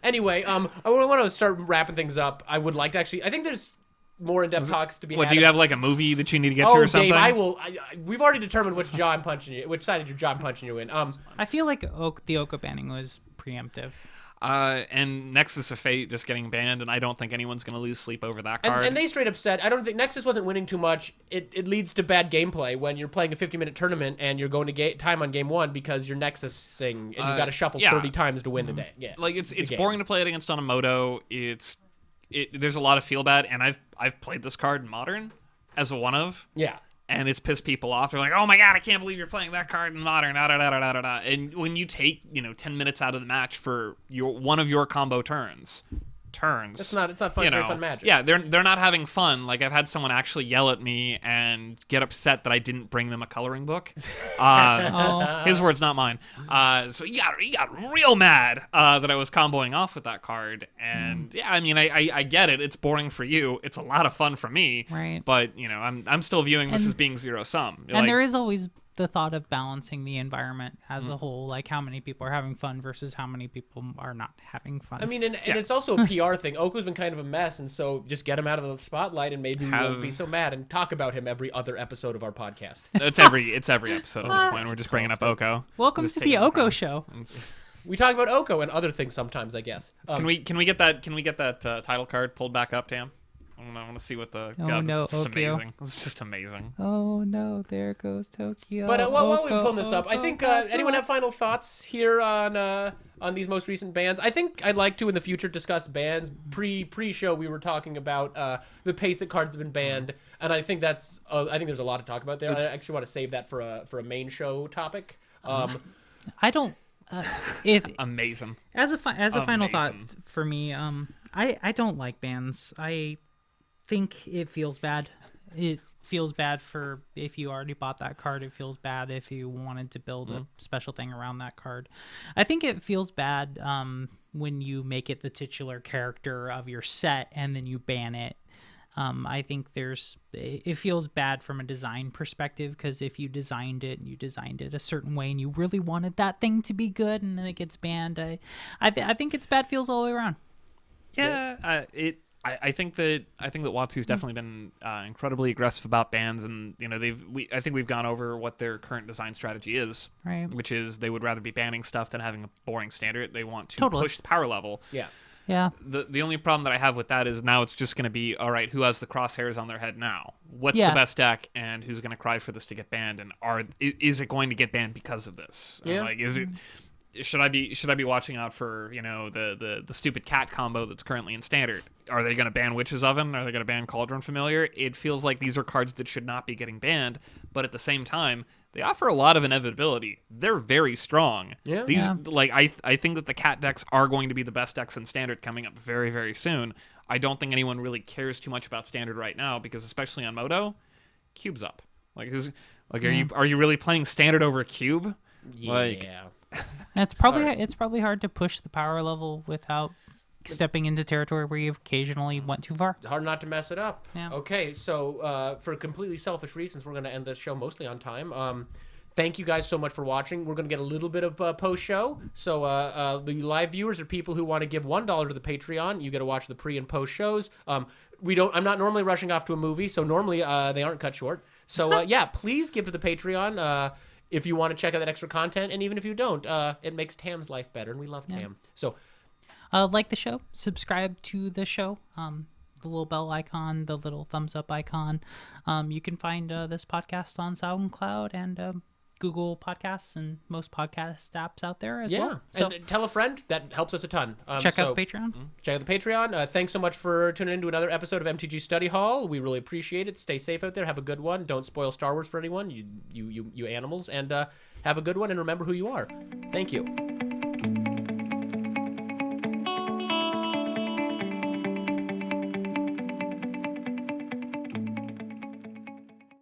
Anyway, I want to start wrapping things up. I would like to actually. I think there's more in-depth talks to be What had. do you have like a movie that you need to get to Oh, or something? Dave, I will. We've already determined which jaw I'm punching you. Which side of your jaw I'm punching you in. I feel like the Oko banning was preemptive. And Nexus of Fate just getting banned, and I don't think anyone's going to lose sleep over that card. And they straight up said, I don't think Nexus wasn't winning too much. It leads to bad gameplay when you're playing a 50-minute tournament and you're going to time on game one because you're Nexusing and you got to shuffle 30 times to win the day. Yeah, like it's game. boring to play it against on a Moto. There's a lot of feel bad, and I've played this card in Modern as a one of. Yeah. And it's pissed people off. They're like, "Oh my god, I can't believe you're playing that card in Modern." Da, da, da, da, da, da. And when you take 10 minutes out of the match for one of your combo turns, it's not fun. Very fun magic. Yeah, they're not having fun. Like I've had someone actually yell at me and get upset that I didn't bring them a coloring book. His words, not mine. So he got real mad that I was comboing off with that card. And yeah, I mean, I get it. It's boring for you. It's a lot of fun for me. Right. But I'm still viewing this as being zero sum. And there is always the thought of balancing the environment as a whole, like how many people are having fun versus how many people are not having fun. I mean, and it's also a PR thing. Oku's been kind of a mess, and so just get him out of the spotlight, and maybe we won't be so mad and talk about him every other episode of our podcast. It's every episode at this point. We're just bringing up Oko. Welcome Just to taking the it Oko from- show. We talk about Oko and other things sometimes, I guess. Can we get that title card pulled back up, Tam? I want to see what the. Oh, God, no, this is just Okio. amazing. It's just amazing. Oh no, there goes Tokyo. But while we're Oko, pulling this up, I Oko, think Oko. anyone have final thoughts here on these most recent bans? I think I'd like to in the future discuss bans. Pre-show we were talking about the pace that cards have been banned, and I think that's I think there's a lot to talk about there. I actually want to save that for a main show topic. I don't. If Amazing. as a final thought Amazing. for me, I don't like bans. I think it feels bad. It feels bad for if you already bought that card. It feels bad if you wanted to build a special thing around that card. I think it feels bad when you make it the titular character of your set and then you ban it. I think it feels bad from a design perspective, because if you designed it a certain way and you really wanted that thing to be good and then it gets banned, I think it's bad feels all the way around. Yeah, I think that WotC's definitely been incredibly aggressive about bans, and I think we've gone over what their current design strategy is, Right. which is they would rather be banning stuff than having a boring standard. They want to Totally. push the power level. Yeah. Yeah. The only problem that I have with that is now it's just going to be, all right, who has the crosshairs on their head now? What's Yeah. the best deck, and who's going to cry for this to get banned? And is it going to get banned because of this? Yeah. Like, is it? Should I be watching out for the stupid cat combo that's currently in standard? Are they going to ban Witch's Oven? Are they going to ban Cauldron Familiar? It feels like these are cards that should not be getting banned, but at the same time, they offer a lot of inevitability. They're very strong. Yeah. These Yeah. like I think that the cat decks are going to be the best decks in standard coming up very, very soon. I don't think anyone really cares too much about standard right now, because especially on Moto, cube's up. Like are you really playing standard over a cube? Like, Yeah. And it's probably hard to push the power level without stepping into territory where you've occasionally went too far. Hard not to mess it up. Yeah. Okay, so for completely selfish reasons, we're going to end the show mostly on time. Thank you guys so much for watching. We're going to get a little bit of post-show. So the live viewers are people who want to give $1 to the Patreon. You get to watch the pre and post shows. I'm not normally rushing off to a movie, so normally they aren't cut short. So yeah, please give to the Patreon if you want to check out that extra content, and even if you don't, it makes Tam's life better, and we love Tam. So Like the show, subscribe to the show, the little bell icon, the little thumbs up icon. You can find this podcast on SoundCloud and Google Podcasts and most podcast apps out there as well. So and tell a friend. That helps us a ton. check out the Patreon. Check out the Patreon. Thanks so much for tuning in to another episode of MTG Study Hall. We really appreciate it. Stay safe out there. Have a good one. Don't spoil Star Wars for anyone, you animals. And have a good one, and remember who you are. Thank you.